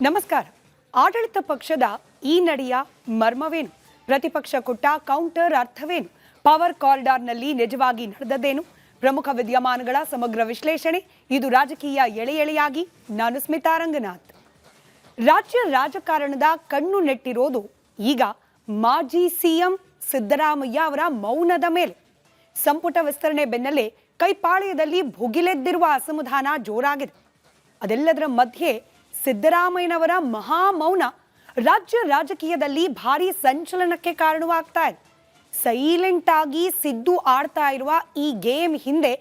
ನಮಸ್ಕಾರ. ಆಡಳಿತ ಪಕ್ಷದ ಈ ನಡೆಯ ಮರ್ಮವೇನು? ಪ್ರತಿಪಕ್ಷ ಕೊಟ್ಟ ಕೌಂಟರ್ ಅರ್ಥವೇನು? ಪವರ್ ಕಾರಿಡಾರ್ನಲ್ಲಿ ನಿಜವಾಗಿ ನಡೆದದ್ದೇನು? ಪ್ರಮುಖ ವಿದ್ಯಮಾನಗಳ ಸಮಗ್ರ ವಿಶ್ಲೇಷಣೆ. ಇದು ರಾಜಕೀಯ ಎಳೆ ಎಳೆಯಾಗಿ. ನಾನು ಸ್ಮಿತಾ ರಂಗನಾಥ್. ರಾಜ್ಯ ರಾಜಕಾರಣದ ಕಣ್ಣು ನೆಟ್ಟಿರೋದು ಈಗ ಮಾಜಿ ಸಿಎಂ ಸಿದ್ದರಾಮಯ್ಯ ಅವರ ಮೌನದ ಮೇಲೆ. ಸಂಪುಟ ವಿಸ್ತರಣೆ ಬೆನ್ನಲ್ಲೇ ಕೈಪಾಳ್ಯದಲ್ಲಿ ಭುಗಿಲೆದ್ದಿರುವ ಅಸಮಾಧಾನ ಜೋರಾಗಿದೆ. ಅದೆಲ್ಲದರ ಮಧ್ಯೆ ಸಿದ್ದರಾಮಯ್ಯನವರ ಮಹಾ ಮೌನ ರಾಜ್ಯ ರಾಜಕೀಯದಲ್ಲಿ ಭಾರಿ ಸಂಚಲನಕ್ಕೆ ಕಾರಣವಾಗ್ತಾ ಇದೆ. ಸೈಲೆಂಟ್ ಆಗಿ ಸಿದ್ದು ಆಡ್ತಾ ಇರುವ ಈ ಗೇಮ್ ಹಿಂದೆ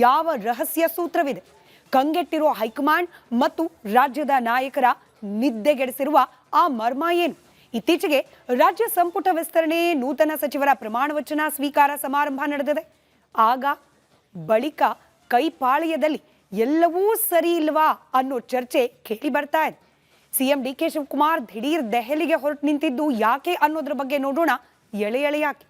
ಯಾವ ರಹಸ್ಯ ಸೂತ್ರವಿದೆ? ಕಂಗೆಟ್ಟಿರುವ ಹೈಕಮಾಂಡ್ ಮತ್ತು ರಾಜ್ಯದ ನಾಯಕರ ನಿದ್ದೆಗೆಡಿಸಿರುವ ಆ ಮರ್ಮ ಏನು? ಇತ್ತೀಚೆಗೆ ರಾಜ್ಯ ಸಂಪುಟ ವಿಸ್ತರಣೆ, ನೂತನ ಸಚಿವರ ಪ್ರಮಾಣ ವಚನ ಸ್ವೀಕಾರ ಸಮಾರಂಭ ನಡೆದಿದೆ. ಆಗ ಬಳಿಕ ಕೈಪಾಳ್ಯದಲ್ಲಿ ಎಲ್ಲವೂ ಸರಿ ಇಲ್ವಾ ಅನ್ನೋ ಚರ್ಚೆ ಕೇಳಿ ಬರ್ತಾ ಇದೆ. ಸಿಎಂ ಡಿ.ಕೆ. ಶಿವಕುಮಾರ್ ದಿಢೀರ್ ದೆಹಲಿಗೆ ಹೊರಟು ನಿಂತಿದ್ದು ಯಾಕೆ ಅನ್ನೋದ್ರ ಬಗ್ಗೆ ನೋಡೋಣ ಎಳೆ ಎಳೆಯಾಗಿ.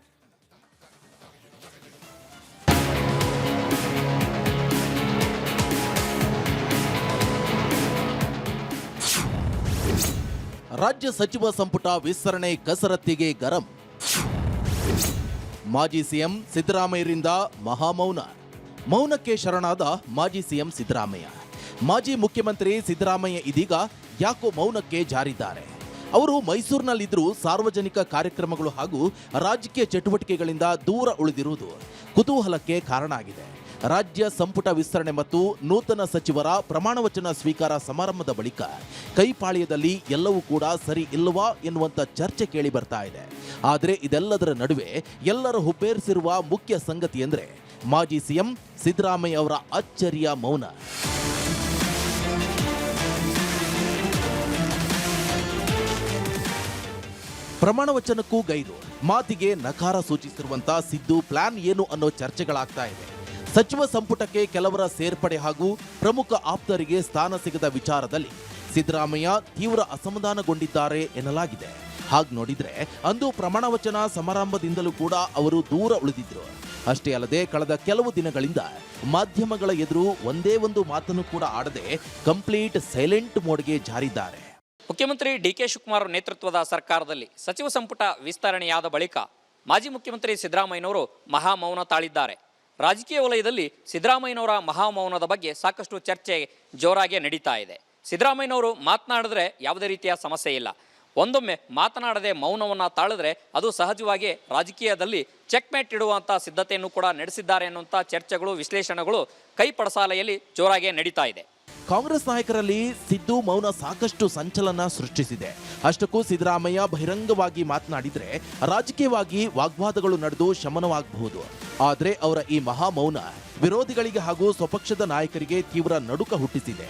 ರಾಜ್ಯ ಸಚಿವ ಸಂಪುಟ ವಿಸ್ತರಣೆ ಕಸರತ್ತಿಗೆ ಗರಂ. ಮಾಜಿ ಸಿಎಂ ಸಿದ್ದರಾಮಯ್ಯರಿಂದ ಮಹಾಮೌನ. ಮೌನಕ್ಕೆ ಶರಣಾದ ಮಾಜಿ ಸಿಎಂ ಸಿದ್ದರಾಮಯ್ಯ. ಮಾಜಿ ಮುಖ್ಯಮಂತ್ರಿ ಸಿದ್ದರಾಮಯ್ಯ ಇದೀಗ ಯಾಕೋ ಮೌನಕ್ಕೆ ಜಾರಿದ್ದಾರೆ. ಅವರು ಮೈಸೂರಿನಲ್ಲಿದ್ದರೂ ಸಾರ್ವಜನಿಕ ಕಾರ್ಯಕ್ರಮಗಳು ಹಾಗೂ ರಾಜಕೀಯ ಚಟುವಟಿಕೆಗಳಿಂದ ದೂರ ಉಳಿದಿರುವುದು ಕುತೂಹಲಕ್ಕೆ ಕಾರಣ ಆಗಿದೆ. ರಾಜ್ಯ ಸಂಪುಟ ವಿಸ್ತರಣೆ ಮತ್ತು ನೂತನ ಸಚಿವರ ಪ್ರಮಾಣ ವಚನ ಸ್ವೀಕಾರ ಸಮಾರಂಭದ ಬಳಿಕ ಕೈಪಾಳ್ಯದಲ್ಲಿ ಎಲ್ಲವೂ ಕೂಡ ಸರಿ ಇಲ್ಲವಾ ಎನ್ನುವಂಥ ಚರ್ಚೆ ಕೇಳಿ ಬರ್ತಾ ಇದೆ. ಆದರೆ ಇದೆಲ್ಲದರ ನಡುವೆ ಎಲ್ಲರ ಹುಬ್ಬೇರಿಸಿರುವ ಮುಖ್ಯ ಸಂಗತಿ ಎಂದರೆ ಮಾಜಿ ಸಿಎಂ ಸಿದ್ದರಾಮಯ್ಯ ಅವರ ಅಚ್ಚರಿಯ ಮೌನ. ಪ್ರಮಾಣ ವಚನಕ್ಕೂ ಗೈರು, ಮಾತಿಗೆ ನಕಾರ ಸೂಚಿಸಿರುವಂತ ಸಿದ್ದು ಪ್ಲಾನ್ ಏನು ಅನ್ನೋ ಚರ್ಚೆಗಳಾಗ್ತಾ ಇದೆ. ಸಚಿವ ಸಂಪುಟಕ್ಕೆ ಕೆಲವರ ಸೇರ್ಪಡೆ ಹಾಗೂ ಪ್ರಮುಖ ಆಪ್ತರಿಗೆ ಸ್ಥಾನ ಸಿಗದ ವಿಚಾರದಲ್ಲಿ ಸಿದ್ದರಾಮಯ್ಯ ತೀವ್ರ ಅಸಮಾಧಾನಗೊಂಡಿದ್ದಾರೆ ಎನ್ನಲಾಗಿದೆ. ಹಾಗೆ ನೋಡಿದ್ರೆ ಅಂದು ಪ್ರಮಾಣ ವಚನ ಸಮಾರಂಭದಿಂದಲೂ ಕೂಡ ಅವರು ದೂರ ಉಳಿದಿದ್ರು. ಅಷ್ಟೇ ಅಲ್ಲದೆ ಕಳೆದ ಕೆಲವು ದಿನಗಳಿಂದ ಮಾಧ್ಯಮಗಳ ಎದುರು ಒಂದೇ ಒಂದು ಮಾತನ್ನು ಕೂಡ ಆಡದೆ ಕಂಪ್ಲೀಟ್ ಸೈಲೆಂಟ್ ಮೋಡ್ಗೆ ಜಾರಿದ್ದಾರೆ. ಮುಖ್ಯಮಂತ್ರಿ ಡಿ.ಕೆ. ಶಿವಕುಮಾರ್ ನೇತೃತ್ವದ ಸರ್ಕಾರದಲ್ಲಿ ಸಚಿವ ಸಂಪುಟ ವಿಸ್ತರಣೆಯಾದ ಬಳಿಕ ಮಾಜಿ ಮುಖ್ಯಮಂತ್ರಿ ಸಿದ್ದರಾಮಯ್ಯನವರು ಮಹಾಮೌನ ತಾಳಿದ್ದಾರೆ. ರಾಜಕೀಯ ವಲಯದಲ್ಲಿ ಸಿದ್ದರಾಮಯ್ಯನವರ ಮಹಾಮೌನದ ಬಗ್ಗೆ ಸಾಕಷ್ಟು ಚರ್ಚೆ ಜೋರಾಗಿ ನಡೀತಾ ಇದೆ. ಸಿದ್ದರಾಮಯ್ಯನವರು ಮಾತನಾಡಿದ್ರೆ ಯಾವುದೇ ರೀತಿಯ ಸಮಸ್ಯೆ ಇಲ್ಲ. ಒಂದೊಮ್ಮೆ ಮಾತನಾಡದೆ ಮೌನವನ್ನು ತಾಳಿದ್ರೆ ಅದು ಸಹಜವಾಗಿ ರಾಜಕೀಯದಲ್ಲಿ ಚೆಕ್ಮೇಟ್ ಇಡುವಂಥ ಸಿದ್ಧತೆಯನ್ನು ಕೂಡ ನಡೆಸಿದ್ದಾರೆ ಅನ್ನುವಂಥ ಚರ್ಚೆಗಳು, ವಿಶ್ಲೇಷಣೆಗಳು ಕೈಪಡಸಾಲೆಯಲ್ಲಿ ಜೋರಾಗಿ ನಡೀತಾ ಇದೆ. ಕಾಂಗ್ರೆಸ್ ನಾಯಕರಲ್ಲಿ ಸಿದ್ದು ಮೌನ ಸಾಕಷ್ಟು ಸಂಚಲನ ಸೃಷ್ಟಿಸಿದೆ. ಅಷ್ಟಕ್ಕೂ ಸಿದ್ದರಾಮಯ್ಯ ಬಹಿರಂಗವಾಗಿ ಮಾತನಾಡಿದ್ರೆ ರಾಜಕೀಯವಾಗಿ ವಾಗ್ವಾದಗಳು ನಡೆದು ಶಮನವಾಗಬಹುದು. ಆದರೆ ಅವರ ಈ ಮಹಾಮೌನ ವಿರೋಧಿಗಳಿಗೆ ಹಾಗೂ ಸ್ವಪಕ್ಷದ ನಾಯಕರಿಗೆ ತೀವ್ರ ನಡುಕ ಹುಟ್ಟಿಸಿದೆ.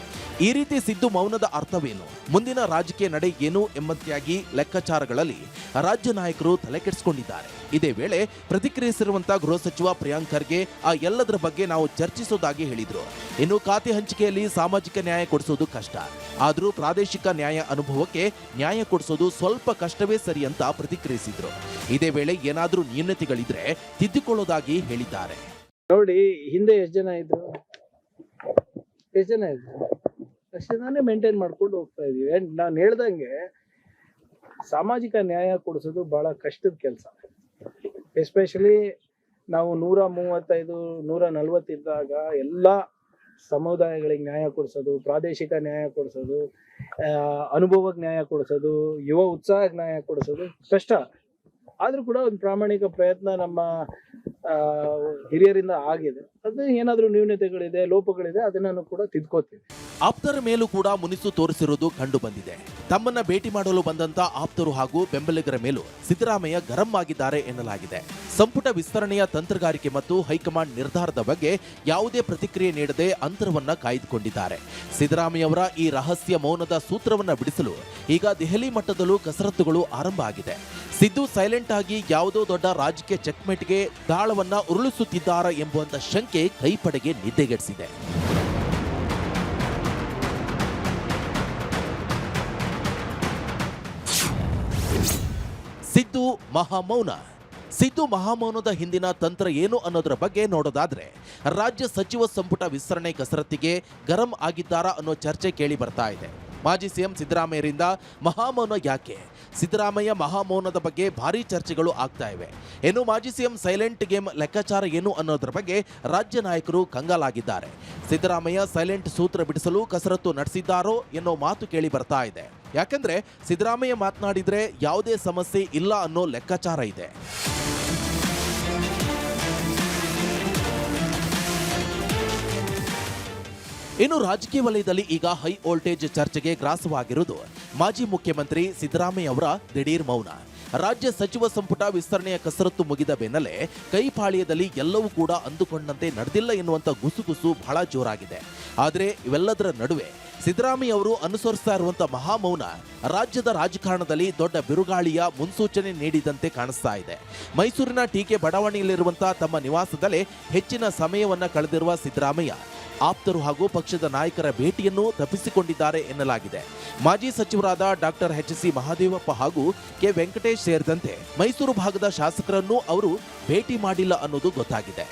ಈ ರೀತಿ ಸಿದ್ದು ಮೌನದ ಅರ್ಥವೇನು, ಮುಂದಿನ ರಾಜಕೀಯ ನಡೆ ಏನು ಎಂಬಂತೆಯಾಗಿ ಲೆಕ್ಕಾಚಾರಗಳಲ್ಲಿ ರಾಜ್ಯ ನಾಯಕರು ತಲೆ ಕೆಡಿಸಿಕೊಂಡಿದ್ದಾರೆ. ಇದೇ ವೇಳೆ ಪ್ರತಿಕ್ರಿಯಿಸಿರುವಂತಹ ಗೃಹ ಸಚಿವ ಪ್ರಿಯಾಂಕ್ ಖರ್ಗೆ ಆ ಎಲ್ಲದರ ಬಗ್ಗೆ ನಾವು ಚರ್ಚಿಸೋದಾಗಿ ಹೇಳಿದ್ರು. ಇನ್ನು ಖಾತೆ ಹಂಚಿಕೆಯಲ್ಲಿ ಸಾಮಾಜಿಕ ನ್ಯಾಯ ಕೊಡಿಸೋದು ಕಷ್ಟ, ಆದರೂ ಪ್ರಾದೇಶಿಕ ನ್ಯಾಯ ಅನುಭವಕ್ಕೆ ನ್ಯಾಯ ಕೊಡಿಸೋದು ಸ್ವಲ್ಪ ಕಷ್ಟವೇ ಸರಿ ಅಂತ ಪ್ರತಿಕ್ರಿಯಿಸಿದ್ರು. ಇದೇ ವೇಳೆ ಏನಾದರೂ ನ್ಯೂನತೆಗಳಿದ್ರೆ ತಿದ್ದುಕೊಳ್ಳೋದಾಗಿ ಹೇಳಿದ್ದಾರೆ. ನೋಡಿ, ಹಿಂದೆ ಎಷ್ಟು ಜನ ಇದ್ರು, ಅಷ್ಟು ಜನನೇ ಮೇಂಟೈನ್ ಮಾಡ್ಕೊಂಡು ಹೋಗ್ತಾ ಇದೀವಿ. ಅಂಡ್ ನಾನು ಹೇಳ್ದಂಗೆ ಸಾಮಾಜಿಕ ನ್ಯಾಯ ಕೊಡಿಸೋದು ಬಹಳ ಕಷ್ಟದ ಕೆಲಸ. ಎಸ್ಪೆಷಲಿ ನಾವು 135, 140 ಇದ್ದಾಗ ಎಲ್ಲ ಸಮುದಾಯಗಳಿಗೆ ನ್ಯಾಯ ಕೊಡಿಸೋದು, ಪ್ರಾದೇಶಿಕ ನ್ಯಾಯ ಕೊಡಿಸೋದು, ಅನುಭವಕ್ಕೆ ನ್ಯಾಯ ಕೊಡಿಸೋದು, ಯುವ ಉತ್ಸಾಹಕ್ಕೆ ನ್ಯಾಯ ಕೊಡಿಸೋದು ಕಷ್ಟ. ಆದ್ರೂ ಕೂಡ ಒಂದು ಪ್ರಾಮಾಣಿಕ ಪ್ರಯತ್ನ ನಮ್ಮ ಹಿರಿಯರಿಂದ ಆಗಿದೆ. ಅದು ಏನಾದ್ರೂ ನ್ಯೂನತೆಗಳಿದೆ, ಲೋಪಗಳಿದೆ, ಅದನ್ನು ಕೂಡ ತಿದ್ಕೋತೀವಿ. ಆಪ್ತರ ಮೇಲೂ ಕೂಡ ಮುನಿಸು ತೋರಿಸಿರುವುದು ಕಂಡು ಬಂದಿದೆ. ತಮ್ಮನ್ನ ಭೇಟಿ ಮಾಡಲು ಬಂದಂತ ಆಪ್ತರು ಹಾಗೂ ಬೆಂಬಲಿಗರ ಮೇಲೂ ಸಿದ್ದರಾಮಯ್ಯ ಗರಂ ಆಗಿದ್ದಾರೆ ಎನ್ನಲಾಗಿದೆ. ಸಂಪುಟ ವಿಸ್ತರಣೆಯ ತಂತ್ರಗಾರಿಕೆ ಮತ್ತು ಹೈಕಮಾಂಡ್ ನಿರ್ಧಾರದ ಬಗ್ಗೆ ಯಾವುದೇ ಪ್ರತಿಕ್ರಿಯೆ ನೀಡದೆ ಅಂತರವನ್ನ ಕಾಯ್ದುಕೊಂಡಿದ್ದಾರೆ. ಸಿದ್ದರಾಮಯ್ಯ ಅವರ ಈ ರಹಸ್ಯ ಮೌನದ ಸೂತ್ರವನ್ನ ಬಿಡಿಸಲು ಈಗ ದೆಹಲಿ ಮಟ್ಟದಲ್ಲೂ ಕಸರತ್ತುಗಳು ಆರಂಭ ಆಗಿದೆ. ಸಿದ್ದು ಸೈಲೆಂಟ್ ಆಗಿ ಯಾವುದೋ ದೊಡ್ಡ ರಾಜಕೀಯ ಚೆಕ್ಮೇಟ್ಗೆ ದಾಳವನ್ನ ಉರುಳಿಸುತ್ತಿದ್ದಾರೆ ಎಂಬುವಂತ ಶಂಕೆ ಕೈಪಡೆಗೆ ನಿದ್ದೆಗೆಡಿಸಿದೆ. ಸಿದ್ದು ಮಹಾಮೌನ. ಸಿದ್ದು ಮಹಾಮೌನದ ಹಿಂದಿನ ತಂತ್ರ ಏನು ಅನ್ನೋದರ ಬಗ್ಗೆ ನೋಡೋದಾದ್ರೆ ರಾಜ್ಯ ಸಚಿವ ಸಂಪುಟ ವಿಸ್ತರಣೆ ಕಸರತ್ತಿಗೆ ಗರಂ ಆಗಿದ್ದಾರಾ ಅನ್ನೋ ಚರ್ಚೆ ಕೇಳಿ ಬರ್ತಾ ಇದೆ. ಮಾಜಿ ಸಿಎಂ ಸಿದ್ದರಾಮಯ್ಯರಿಂದ ಮಹಾಮೌನ ಯಾಕೆ? ಸಿದ್ದರಾಮಯ್ಯ ಮಹಾಮೌನದ ಬಗ್ಗೆ ಭಾರೀ ಚರ್ಚೆಗಳು ಆಗ್ತಾ ಇವೆ. ಇನ್ನು ಮಾಜಿ ಸಿಎಂ ಸೈಲೆಂಟ್ ಗೇಮ್ ಲೆಕ್ಕಾಚಾರ ಏನು ಅನ್ನೋದರ ಬಗ್ಗೆ ರಾಜ್ಯ ನಾಯಕರು ಕಂಗಾಲಾಗಿದ್ದಾರೆ. ಸಿದ್ದರಾಮಯ್ಯ ಸೈಲೆಂಟ್ ಸೂತ್ರ ಬಿಡಿಸಲು ಕಸರತ್ತು ನಡೆಸಿದ್ದಾರೋ ಎನ್ನೋ ಮಾತು ಕೇಳಿ ಬರ್ತಾ ಇದೆ. ಯಾಕಂದ್ರೆ ಸಿದ್ದರಾಮಯ್ಯ ಮಾತನಾಡಿದ್ರೆ ಯಾವುದೇ ಸಮಸ್ಯೆ ಇಲ್ಲ ಅನ್ನೋ ಲೆಕ್ಕಾಚಾರ ಇದೆ. ಇನ್ನು ರಾಜಕೀಯ ವಲಯದಲ್ಲಿ ಈಗ ಹೈ ವೋಲ್ಟೇಜ್ ಚರ್ಚೆಗೆ ಗ್ರಾಸವಾಗಿರುವುದು ಮಾಜಿ ಮುಖ್ಯಮಂತ್ರಿ ಸಿದ್ದರಾಮಯ್ಯ ಅವರ ದಿಢೀರ್ ಮೌನ. ರಾಜ್ಯ ಸಚಿವ ಸಂಪುಟ ವಿಸ್ತರಣೆಯ ಕಸರತ್ತು ಮುಗಿದ ಬೆನ್ನಲ್ಲೇ ಕೈಪಾಳ್ಯದಲ್ಲಿ ಎಲ್ಲವೂ ಕೂಡ ಅಂದುಕೊಂಡಂತೆ ನಡೆದಿಲ್ಲ ಎನ್ನುವಂತ ಗುಸುಗುಸು ಬಹಳ ಜೋರಾಗಿದೆ. ಆದರೆ ಇವೆಲ್ಲದರ ನಡುವೆ ಸಿದ್ದರಾಮಯ್ಯ ಅವರು ಅನುಸರಿಸ್ತಾ ಇರುವಂತ ಮಹಾಮೌನ ರಾಜ್ಯದ ರಾಜಕಾರಣದಲ್ಲಿ ದೊಡ್ಡ ಬಿರುಗಾಳಿಯ ಮುನ್ಸೂಚನೆ ನೀಡಿದಂತೆ ಕಾಣಿಸ್ತಾ ಇದೆ. ಮೈಸೂರಿನ ಟೀಕೆ ಬಡಾವಣೆಯಲ್ಲಿರುವಂತಹ ತಮ್ಮ ನಿವಾಸದಲ್ಲೇ ಹೆಚ್ಚಿನ ಸಮಯವನ್ನ ಕಳೆದಿರುವ ಸಿದ್ದರಾಮಯ್ಯ ಆಪ್ತರು ಹಾಗೂ ಪಕ್ಷದ ನಾಯಕರ ಭೇಟಿಯನ್ನು ತಪ್ಪಿಸಿಕೊಂಡಿದ್ದಾರೆ ಎನ್ನಲಾಗಿದೆ. ಮಾಜಿ ಸಚಿವರಾದ ಡಾಕ್ಟರ್ ಎಚ್.ಸಿ. ಮಹದೇವಪ್ಪ ಹಾಗೂ ಕೆ. ವೆಂಕಟೇಶ್ ಸೇರಿದಂತೆ ಮೈಸೂರು ಭಾಗದ ಶಾಸಕರನ್ನು ಅವರು ಭೇಟಿ ಮಾಡಿಲ್ಲ ಅನ್ನೋದು ಗೊತ್ತಾಗಿದೆ.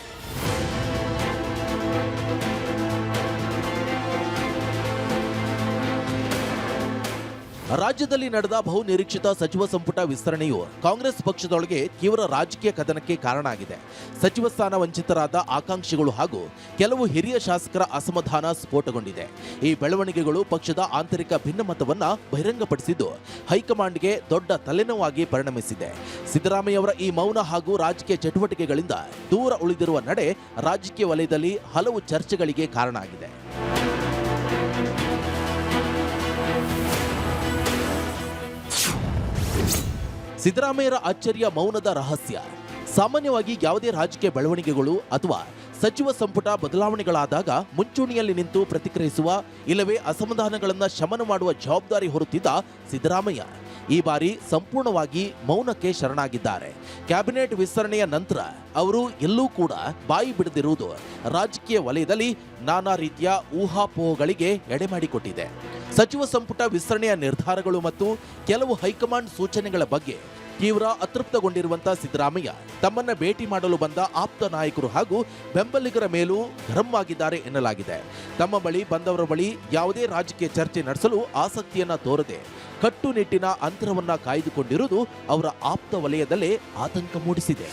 ರಾಜ್ಯದಲ್ಲಿ ನಡೆದ ಬಹು ನಿರೀಕ್ಷಿತ ಸಚಿವ ಸಂಪುಟ ವಿಸ್ತರಣೆಯು ಕಾಂಗ್ರೆಸ್ ಪಕ್ಷದೊಳಗೆ ತೀವ್ರ ರಾಜಕೀಯ ಕದನಕ್ಕೆ ಕಾರಣ ಆಗಿದೆ. ಸಚಿವ ಸ್ಥಾನ ವಂಚಿತರಾದ ಆಕಾಂಕ್ಷಿಗಳು ಹಾಗೂ ಕೆಲವು ಹಿರಿಯ ಶಾಸಕರ ಅಸಮಾಧಾನ ಸ್ಫೋಟಗೊಂಡಿದೆ. ಈ ಬೆಳವಣಿಗೆಗಳು ಪಕ್ಷದ ಆಂತರಿಕ ಭಿನ್ನಮತವನ್ನ ಬಹಿರಂಗಪಡಿಸಿದ್ದು ಹೈಕಮಾಂಡ್ಗೆ ದೊಡ್ಡ ತಲೆನೋವಾಗಿ ಪರಿಣಮಿಸಿದೆ. ಸಿದ್ದರಾಮಯ್ಯ ಅವರ ಈ ಮೌನ ಹಾಗೂ ರಾಜಕೀಯ ಚಟುವಟಿಕೆಗಳಿಂದ ದೂರ ಉಳಿದಿರುವ ನಡೆ ರಾಜಕೀಯ ವಲಯದಲ್ಲಿ ಹಲವು ಚರ್ಚೆಗಳಿಗೆ ಕಾರಣ ಆಗಿದೆ. ಸಿದ್ದರಾಮಯ್ಯರ ಅಚ್ಚರಿಯ ಮೌನದ ರಹಸ್ಯ. ಸಾಮಾನ್ಯವಾಗಿ ಯಾವುದೇ ರಾಜಕೀಯ ಬೆಳವಣಿಗೆಗಳು ಅಥವಾ ಸಚಿವ ಸಂಪುಟ ಬದಲಾವಣೆಗಳಾದಾಗ ಮುಂಚೂಣಿಯಲ್ಲಿ ನಿಂತು ಪ್ರತಿಕ್ರಿಯಿಸುವ ಇಲ್ಲವೇ ಅಸಮಾಧಾನಗಳನ್ನು ಶಮನ ಮಾಡುವ ಜವಾಬ್ದಾರಿ ಹೊರುತ್ತಿದ್ದ ಸಿದ್ದರಾಮಯ್ಯ ಈ ಬಾರಿ ಸಂಪೂರ್ಣವಾಗಿ ಮೌನಕ್ಕೆ ಶರಣಾಗಿದ್ದಾರೆ. ಕ್ಯಾಬಿನೆಟ್ ವಿಸ್ತರಣೆಯ ನಂತರ ಅವರು ಎಲ್ಲೂ ಕೂಡ ಬಾಯಿ ಬಿಡದಿರುವುದು ರಾಜಕೀಯ ವಲಯದಲ್ಲಿ ನಾನಾ ರೀತಿಯ ಊಹಾಪೋಹಗಳಿಗೆ ಎಡೆಮಾಡಿಕೊಟ್ಟಿದೆ. ಸಚಿವ ಸಂಪುಟ ವಿಸ್ತರಣೆಯ ನಿರ್ಧಾರಗಳು ಮತ್ತು ಕೆಲವು ಹೈಕಮಾಂಡ್ ಸೂಚನೆಗಳ ಬಗ್ಗೆ ತೀವ್ರ ಅತೃಪ್ತಗೊಂಡಿರುವಂತಹ ಸಿದ್ದರಾಮಯ್ಯ ತಮ್ಮನ್ನ ಭೇಟಿ ಮಾಡಲು ಬಂದ ಆಪ್ತ ನಾಯಕರು ಹಾಗೂ ಬೆಂಬಲಿಗರ ಮೇಲೂ ಗರಂ ಆಗಿದ್ದಾರೆ ಎನ್ನಲಾಗಿದೆ. ತಮ್ಮ ಬಳಿ ಬಂದವರ ಬಳಿ ಯಾವುದೇ ರಾಜಕೀಯ ಚರ್ಚೆ ನಡೆಸಲು ಆಸಕ್ತಿಯನ್ನ ತೋರದೆ ಕಟ್ಟುನಿಟ್ಟಿನ ಅಂತರವನ್ನ ಕಾಯ್ದುಕೊಂಡಿರುವುದು ಅವರ ಆಪ್ತ ವಲಯದಲ್ಲೇ ಆತಂಕ ಮೂಡಿಸಿದೆ.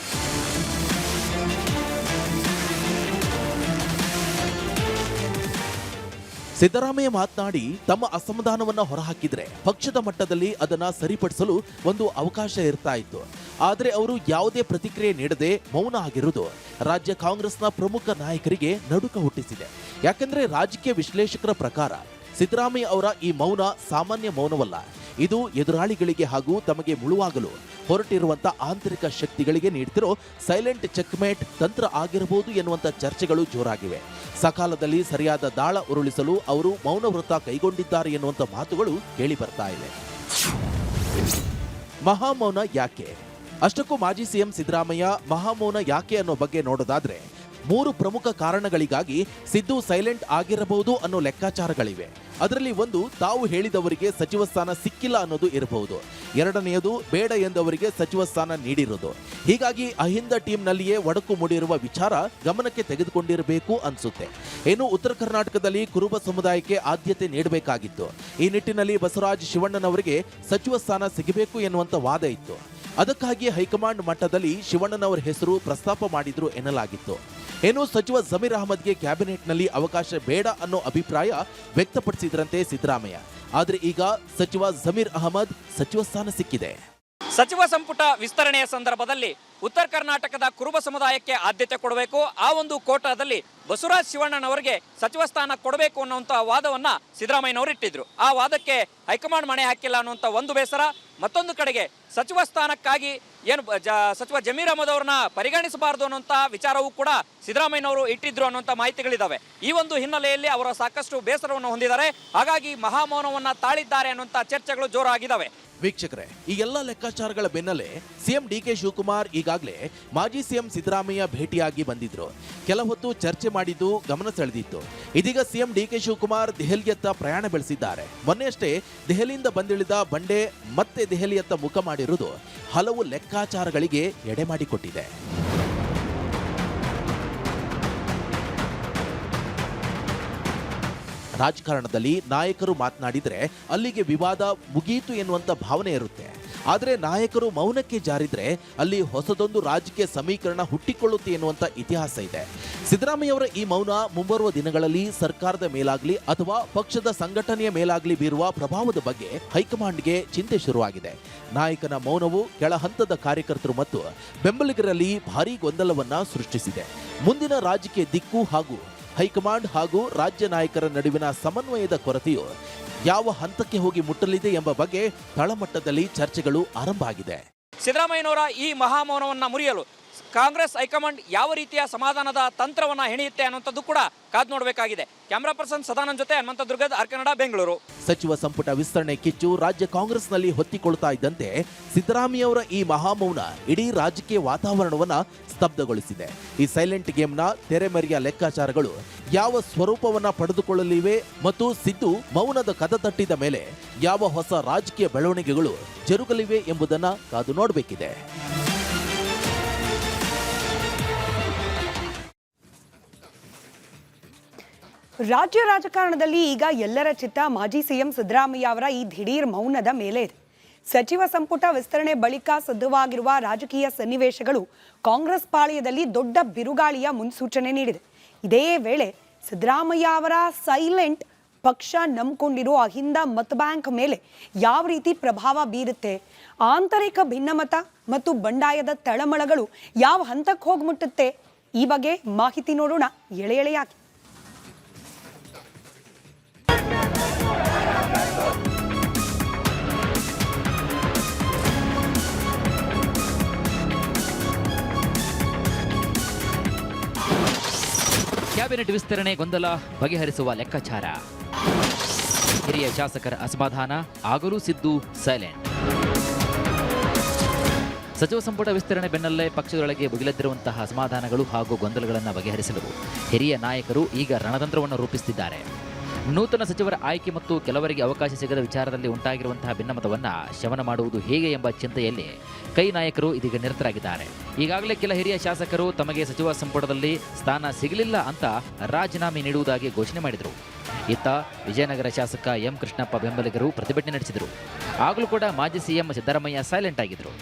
ಸಿದ್ದರಾಮಯ್ಯ ಮಾತನಾಡಿ ತಮ್ಮ ಅಸಮಾಧಾನವನ್ನ ಹೊರಹಾಕಿದ್ರೆ ಪಕ್ಷದ ಮಟ್ಟದಲ್ಲಿ ಅದನ್ನ ಸರಿಪಡಿಸಲು ಒಂದು ಅವಕಾಶ ಇರ್ತಾ ಇತ್ತು. ಆದರೆ ಅವರು ಯಾವುದೇ ಪ್ರತಿಕ್ರಿಯೆ ನೀಡದೆ ಮೌನ ಆಗಿರುವುದು ರಾಜ್ಯ ಕಾಂಗ್ರೆಸ್ನ ಪ್ರಮುಖ ನಾಯಕರಿಗೆ ನಡುಕ ಹುಟ್ಟಿಸಿದೆ. ಯಾಕಂದ್ರೆ ರಾಜಕೀಯ ವಿಶ್ಲೇಷಕರ ಪ್ರಕಾರ ಸಿದ್ದರಾಮಯ್ಯ ಅವರ ಈ ಮೌನ ಸಾಮಾನ್ಯ ಮೌನವಲ್ಲ. ಇದು ಎದುರಾಳಿಗಳಿಗೆ ಹಾಗೂ ತಮಗೆ ಮುಳುವಾಗಲು ಹೊರಟಿರುವಂತ ಆಂತರಿಕ ಶಕ್ತಿಗಳಿಗೆ ನೀಡ್ತಿರೋ ಸೈಲೆಂಟ್ ಚೆಕ್ಮೇಟ್ ತಂತ್ರ ಆಗಿರಬಹುದು ಎನ್ನುವಂತ ಚರ್ಚೆಗಳು ಜೋರಾಗಿವೆ. ಸಕಾಲದಲ್ಲಿ ಸರಿಯಾದ ದಾಳ ಉರುಳಿಸಲು ಅವರು ಮೌನ ವ್ರತ ಕೈಗೊಂಡಿದ್ದಾರೆ ಎನ್ನುವಂತ ಮಾತುಗಳು ಕೇಳಿ ಬರ್ತಾ ಇವೆ. ಮಹಾಮೌನ ಯಾಕೆ? ಅಷ್ಟಕ್ಕೂ ಮಾಜಿ ಸಿಎಂ ಸಿದ್ದರಾಮಯ್ಯ ಮಹಾಮೌನ ಯಾಕೆ ಅನ್ನೋ ಬಗ್ಗೆ ನೋಡೋದಾದ್ರೆ 3 ಪ್ರಮುಖ ಕಾರಣಗಳಿಗಾಗಿ ಸಿದ್ದು ಸೈಲೆಂಟ್ ಆಗಿರಬಹುದು ಅನ್ನೋ ಲೆಕ್ಕಾಚಾರಗಳಿವೆ. ಅದರಲ್ಲಿ ಒಂದು, ತಾವು ಹೇಳಿದವರಿಗೆ ಸಚಿವ ಸ್ಥಾನ ಸಿಕ್ಕಿಲ್ಲ ಅನ್ನೋದು ಇರಬಹುದು. ಎರಡನೆಯದು, ಬೇಡ ಎಂದವರಿಗೆ ಸಚಿವ ಸ್ಥಾನ ನೀಡಿರೋದು. ಹೀಗಾಗಿ ಅಹಿಂದ ಟೀಮ್ನಲ್ಲಿಯೇ ಒಡಕು ಮೂಡಿರುವ ವಿಚಾರ ಗಮನಕ್ಕೆ ತೆಗೆದುಕೊಂಡಿರಬೇಕು ಅನ್ಸುತ್ತೆ. ಇನ್ನು ಉತ್ತರ ಕರ್ನಾಟಕದಲ್ಲಿ ಕುರುಬ ಸಮುದಾಯಕ್ಕೆ ಆದ್ಯತೆ ನೀಡಬೇಕಾಗಿತ್ತು. ಈ ನಿಟ್ಟಿನಲ್ಲಿ ಬಸವರಾಜ ಶಿವಣ್ಣನವರಿಗೆ ಸಚಿವ ಸ್ಥಾನ ಸಿಗಬೇಕು ಎನ್ನುವಂತ ವಾದ ಇತ್ತು. ಅದಕ್ಕಾಗಿ ಹೈಕಮಾಂಡ್ ಮಟ್ಟದಲ್ಲಿ ಶಿವಣ್ಣನವರ ಹೆಸರು ಪ್ರಸ್ತಾಪ ಮಾಡಿದ್ರು ಎನ್ನಲಾಗಿತ್ತು. ಏನು ಸಚಿವ ಜಮೀರ್ ಅಹಮದ್ಗೆ ಕ್ಯಾಬಿನೆಟ್ನಲ್ಲಿ ಅವಕಾಶ ಬೇಡ ಅನ್ನೋ ಅಭಿಪ್ರಾಯ ವ್ಯಕ್ತಪಡಿಸಿದ್ರಂತೆ ಸಿದ್ದರಾಮಯ್ಯ. ಆದರೆ ಈಗ ಸಚಿವ ಜಮೀರ್ ಅಹಮದ್ ಸಚಿವ ಸ್ಥಾನ ಸಿಕ್ಕಿದೆ. ಸಚಿವ ಸಂಪುಟ ವಿಸ್ತರಣೆಯ ಸಂದರ್ಭದಲ್ಲಿ ಉತ್ತರ ಕರ್ನಾಟಕದ ಕುರುಬ ಸಮುದಾಯಕ್ಕೆ ಆದ್ಯತೆ ಕೊಡಬೇಕು, ಆ ಒಂದು ಕೋಟಾದಲ್ಲಿ ಬಸವರಾಜ ಶಿವಣ್ಣನವರಿಗೆ ಸಚಿವ ಸ್ಥಾನ ಕೊಡಬೇಕು ಅನ್ನುವಂಥ ವಾದವನ್ನ ಸಿದ್ದರಾಮಯ್ಯನವರು ಇಟ್ಟಿದ್ರು. ಆ ವಾದಕ್ಕೆ ಹೈಕಮಾಂಡ್ ಮಣೆ ಹಾಕಿಲ್ಲ ಅನ್ನುವಂಥ ಒಂದು ಬೇಸರ. ಮತ್ತೊಂದು ಕಡೆಗೆ ಸಚಿವ ಸ್ಥಾನಕ್ಕಾಗಿ ಏನು ಸಚಿವ ಜಮೀರ್ ಅಹಮದ್ ಅವರನ್ನ ಪರಿಗಣಿಸಬಾರದು ಅನ್ನುವಂಥ ವಿಚಾರವೂ ಕೂಡ ಸಿದ್ದರಾಮಯ್ಯನವರು ಇಟ್ಟಿದ್ರು ಅನ್ನುವಂಥ ಮಾಹಿತಿಗಳಿದ್ದಾವೆ. ಈ ಒಂದು ಹಿನ್ನೆಲೆಯಲ್ಲಿ ಅವರು ಸಾಕಷ್ಟು ಬೇಸರವನ್ನು ಹೊಂದಿದ್ದಾರೆ. ಹಾಗಾಗಿ ಮಹಾಮೌನವನ್ನ ತಾಳಿದ್ದಾರೆ ಅನ್ನುವಂಥ ಚರ್ಚೆಗಳು ಜೋರಾಗಿದ್ದಾವೆ. ವೀಕ್ಷಕರೇ, ಈ ಎಲ್ಲ ಲೆಕ್ಕಾಚಾರಗಳ ಬೆನ್ನಲ್ಲೇ ಸಿಎಂ ಡಿ.ಕೆ. ಶಿವಕುಮಾರ್ ಈಗಾಗಲೇ ಮಾಜಿ ಸಿಎಂ ಸಿದ್ದರಾಮಯ್ಯ ಭೇಟಿಯಾಗಿ ಬಂದಿದ್ರು. ಕೆಲ ಹೊತ್ತು ಚರ್ಚೆ ಮಾಡಿದ್ದು ಗಮನ ಸೆಳೆದಿತ್ತು. ಇದೀಗ ಸಿಎಂ ಡಿ.ಕೆ. ಶಿವಕುಮಾರ್ ದೆಹಲಿಯತ್ತ ಪ್ರಯಾಣ ಬೆಳೆಸಿದ್ದಾರೆ. ಮೊನ್ನೆಯಷ್ಟೇ ದೆಹಲಿಯಿಂದ ಬಂದಿಳಿದ ಬಂಡೆ ಮತ್ತೆ ದೆಹಲಿಯತ್ತ ಮುಖ ಮಾಡಿರುವುದು ಹಲವು ಲೆಕ್ಕಾಚಾರಗಳಿಗೆ ಎಡೆಮಾಡಿಕೊಟ್ಟಿದೆ. ರಾಜಕಾರಣದಲ್ಲಿ ನಾಯಕರು ಮಾತನಾಡಿದ್ರೆ ಅಲ್ಲಿಗೆ ವಿವಾದ ಮುಗಿಯಿತು ಎನ್ನುವಂತ ಭಾವನೆ ಇರುತ್ತೆ. ಆದರೆ ನಾಯಕರು ಮೌನಕ್ಕೆ ಜಾರಿದ್ರೆ ಅಲ್ಲಿ ಹೊಸದೊಂದು ರಾಜಕೀಯ ಸಮೀಕರಣ ಹುಟ್ಟಿಕೊಳ್ಳುತ್ತೆ ಎನ್ನುವಂತ ಇತಿಹಾಸ ಇದೆ. ಸಿದ್ದರಾಮಯ್ಯವರ ಈ ಮೌನ ಮುಂಬರುವ ದಿನಗಳಲ್ಲಿ ಸರ್ಕಾರದ ಮೇಲಾಗ್ಲಿ ಅಥವಾ ಪಕ್ಷದ ಸಂಘಟನೆಯ ಮೇಲಾಗ್ಲಿ ಬೀರುವ ಪ್ರಭಾವದ ಬಗ್ಗೆ ಹೈಕಮಾಂಡ್ಗೆ ಚಿಂತೆ ಶುರುವಾಗಿದೆ. ನಾಯಕನ ಮೌನವು ಕೆಳ ಹಂತದ ಕಾರ್ಯಕರ್ತರು ಮತ್ತು ಬೆಂಬಲಿಗರಲ್ಲಿ ಭಾರೀ ಗೊಂದಲವನ್ನ ಸೃಷ್ಟಿಸಿದೆ. ಮುಂದಿನ ರಾಜಕೀಯ ದಿಕ್ಕು ಹಾಗೂ ಹೈಕಮಾಂಡ್ ಹಾಗೂ ರಾಜ್ಯ ನಾಯಕರ ನಡುವಿನ ಸಮನ್ವಯದ ಕೊರತೆಯು ಯಾವ ಹಂತಕ್ಕೆ ಹೋಗಿ ಮುಟ್ಟಲಿದೆ ಎಂಬ ಬಗ್ಗೆ ತಳಮಟ್ಟದಲ್ಲಿ ಚರ್ಚೆಗಳು ಆರಂಭ ಆಗಿದೆ. ಸಿದ್ದರಾಮಯ್ಯನವರ ಈ ಮಹಾಮೌನವನ್ನು ಮುರಿಯಲು ಕಾಂಗ್ರೆಸ್ ಹೈಕಮಾಂಡ್ ಯಾವ ರೀತಿಯ ಸಮಾಧಾನದ ತಂತ್ರವನ್ನು ಹೆಣೆಯುತ್ತೆ ಅನ್ನುವಂಥದ್ದು ಕೂಡ ಕಾದು ನೋಡಬೇಕಾಗಿದೆ. ಕ್ಯಾಮರಾ ಪರ್ಸನ್ ಸದಾನಂದ್ ಜೊತೆ ಹನುಮಂತ ದುರ್ಗದ್, ಆರ್ ಕನ್ನಡ, ಬೆಂಗಳೂರು. ಸಚಿವ ಸಂಪುಟ ವಿಸ್ತರಣೆ ಕಿಚ್ಚು ರಾಜ್ಯ ಕಾಂಗ್ರೆಸ್ನಲ್ಲಿ ಹೊತ್ತಿಕೊಳ್ತಾ ಇದ್ದಂತೆ ಸಿದ್ದರಾಮಯ್ಯವರ ಈ ಮಹಾಮೌನ ಇಡೀ ರಾಜಕೀಯ ವಾತಾವರಣವನ್ನ ಸ್ತಬ್ಧಗೊಳಿಸಿದೆ. ಈ ಸೈಲೆಂಟ್ ಗೇಮ್ನ ತೆರೆಮರೆಯ ಲೆಕ್ಕಾಚಾರಗಳು ಯಾವ ಸ್ವರೂಪವನ್ನ ಪಡೆದುಕೊಳ್ಳಲಿವೆ ಮತ್ತು ಸಿದ್ದು ಮೌನದ ಕದ ತಟ್ಟಿದ ಮೇಲೆ ಯಾವ ಹೊಸ ರಾಜಕೀಯ ಬೆಳವಣಿಗೆಗಳು ಜರುಗಲಿವೆ ಎಂಬುದನ್ನ ಕಾದು ನೋಡಬೇಕಿದೆ. ರಾಜ್ಯ ರಾಜಕಾರಣದಲ್ಲಿ ಈಗ ಎಲ್ಲರ ಚಿತ್ತ ಮಾಜಿ ಸಿಎಂ ಸಿದ್ದರಾಮಯ್ಯ ಅವರ ಈ ದಿಢೀರ್ ಮೌನದ ಮೇಲೆ ಇದೆ. ಸಚಿವ ಸಂಪುಟ ವಿಸ್ತರಣೆ ಬಳಿಕ ಸಿದ್ಧವಾಗಿರುವ ರಾಜಕೀಯ ಸನ್ನಿವೇಶಗಳು ಕಾಂಗ್ರೆಸ್ ಪಾಳ್ಯದಲ್ಲಿ ದೊಡ್ಡ ಬಿರುಗಾಳಿಯ ಮುನ್ಸೂಚನೆ ನೀಡಿದೆ. ಇದೇ ವೇಳೆ ಸಿದ್ದರಾಮಯ್ಯ ಅವರ ಸೈಲೆಂಟ್ ಪಕ್ಷ ನಂಬಿಕೊಂಡಿರೋ ಅಹಿಂದ ಮತ ಬ್ಯಾಂಕ್ ಮೇಲೆ ಯಾವ ರೀತಿ ಪ್ರಭಾವ ಬೀರುತ್ತೆ, ಆಂತರಿಕ ಭಿನ್ನಮತ ಮತ್ತು ಬಂಡಾಯದ ತಳಮಳಗಳು ಯಾವ ಹಂತಕ್ಕೆ ಹೋಗಿ ಮುಟ್ಟುತ್ತೆ, ಈ ಬಗ್ಗೆ ಮಾಹಿತಿ ನೋಡೋಣ ಎಳೆ ಎಳೆಯಾಗಿ. ಕ್ಯಾಬಿನೆಟ್ ವಿಸ್ತರಣೆ ಗೊಂದಲ ಬಗೆಹರಿಸುವ ಲೆಕ್ಕಾಚಾರ. ಹಿರಿಯ ಶಾಸಕರ ಅಸಮಾಧಾನ, ಆಗಲೂ ಸಿದ್ದು ಸೈಲೆಂಟ್. ಸಚಿವ ಸಂಪುಟ ವಿಸ್ತರಣೆ ಬೆನ್ನಲ್ಲೇ ಪಕ್ಷದೊಳಗೆ ಭುಗಿಲೆದ್ದಿರುವಂತಹ ಅಸಮಾಧಾನಗಳು ಹಾಗೂ ಗೊಂದಲಗಳನ್ನು ಬಗೆಹರಿಸಲು ಹಿರಿಯ ನಾಯಕರು ಈಗ ರಣತಂತ್ರವನ್ನು ರೂಪಿಸುತ್ತಿದ್ದಾರೆ. ನೂತನ ಸಚಿವರ ಆಯ್ಕೆ ಮತ್ತು ಕೆಲವರಿಗೆ ಅವಕಾಶ ಸಿಗದ ವಿಚಾರದಲ್ಲಿ ಉಂಟಾಗಿರುವಂತಹ ಭಿನ್ನಮತವನ್ನು ಶಮನ ಮಾಡುವುದು ಹೇಗೆ ಎಂಬ ಚಿಂತೆಯಲ್ಲಿ ಕೈ ನಾಯಕರು ಇದೀಗ ನಿರತರಾಗಿದ್ದಾರೆ. ಈಗಾಗಲೇ ಕೆಲ ಹಿರಿಯ ಶಾಸಕರು ತಮಗೆ ಸಚಿವ ಸಂಪುಟದಲ್ಲಿ ಸ್ಥಾನ ಸಿಗಲಿಲ್ಲ ಅಂತ ರಾಜೀನಾಮೆ ನೀಡುವುದಾಗಿ ಘೋಷಣೆ ಮಾಡಿದರು. ಇತ್ತ ವಿಜಯನಗರ ಶಾಸಕ ಎಂ ಕೃಷ್ಣಪ್ಪ ಬೆಂಬಲಿಗರು ಪ್ರತಿಭಟನೆ ನಡೆಸಿದರು. ಆಗಲೂ ಕೂಡ ಮಾಜಿ ಸಿಎಂ ಸಿದ್ದರಾಮಯ್ಯ ಸೈಲೆಂಟ್ ಆಗಿದ್ದರು.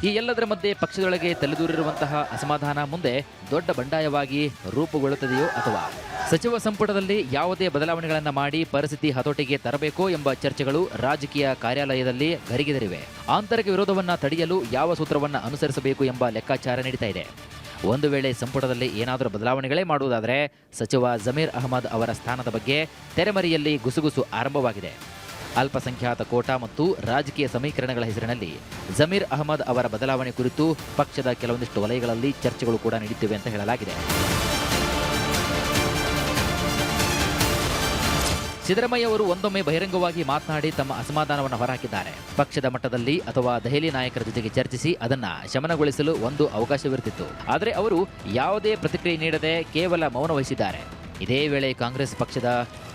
ಈ ಎಲ್ಲದರ ಮಧ್ಯೆ ಪಕ್ಷದೊಳಗೆ ತಲೆದೂರಿರುವಂತಹ ಅಸಮಾಧಾನ ಮುಂದೆ ದೊಡ್ಡ ಬಂಡಾಯವಾಗಿ ರೂಪುಗೊಳ್ಳುತ್ತದೆಯೋ ಅಥವಾ ಸಚಿವ ಸಂಪುಟದಲ್ಲಿ ಯಾವುದೇ ಬದಲಾವಣೆಗಳನ್ನು ಮಾಡಿ ಪರಿಸ್ಥಿತಿ ಹತೋಟಿಗೆ ತರಬೇಕೋ ಎಂಬ ಚರ್ಚೆಗಳು ರಾಜಕೀಯ ಕಾರ್ಯಾಲಯದಲ್ಲಿ ಗರಿಗೆದರಿವೆ. ಆಂತರಿಕ ವಿರೋಧವನ್ನು ತಡೆಯಲು ಯಾವ ಸೂತ್ರವನ್ನು ಅನುಸರಿಸಬೇಕು ಎಂಬ ಲೆಕ್ಕಾಚಾರ ನಡೀತಾ ಇದೆ. ಒಂದು ವೇಳೆ ಸಂಪುಟದಲ್ಲಿ ಏನಾದರೂ ಬದಲಾವಣೆಗಳೇ ಮಾಡುವುದಾದರೆ ಸಚಿವ ಜಮೀರ್ ಅಹಮದ್ ಅವರ ಸ್ಥಾನದ ಬಗ್ಗೆ ತೆರೆಮರೆಯಲ್ಲಿ ಗುಸುಗುಸು ಆರಂಭವಾಗಿದೆ. ಅಲ್ಪಸಂಖ್ಯಾತ ಕೋಟಾ ಮತ್ತು ರಾಜಕೀಯ ಸಮೀಕರಣಗಳ ಹೆಸರಿನಲ್ಲಿ ಜಮೀರ್ ಅಹಮದ್ ಅವರ ಬದಲಾವಣೆ ಕುರಿತು ಪಕ್ಷದ ಕೆಲವೊಂದಿಷ್ಟು ವಲಯಗಳಲ್ಲಿ ಚರ್ಚೆಗಳು ಕೂಡ ನಡೆಯುತ್ತಿವೆ ಅಂತ ಹೇಳಲಾಗಿದೆ. ಸಿದ್ದರಾಮಯ್ಯ ಅವರು ಒಂದೊಮ್ಮೆ ಬಹಿರಂಗವಾಗಿ ಮಾತನಾಡಿ ತಮ್ಮ ಅಸಮಾಧಾನವನ್ನು ಹೊರಹಾಕಿದ್ದಾರೆ. ಪಕ್ಷದ ಮಟ್ಟದಲ್ಲಿ ಅಥವಾ ದೆಹಲಿ ನಾಯಕರ ಜೊತೆಗೆ ಚರ್ಚಿಸಿ ಅದನ್ನು ಶಮನಗೊಳಿಸಲು ಒಂದು ಅವಕಾಶವಿರುತ್ತಿತ್ತು. ಆದರೆ ಅವರು ಯಾವುದೇ ಪ್ರತಿಕ್ರಿಯೆ ನೀಡದೆ ಕೇವಲ ಮೌನ ವಹಿಸಿದ್ದಾರೆ. ಇದೇ ವೇಳೆ ಕಾಂಗ್ರೆಸ್ ಪಕ್ಷದ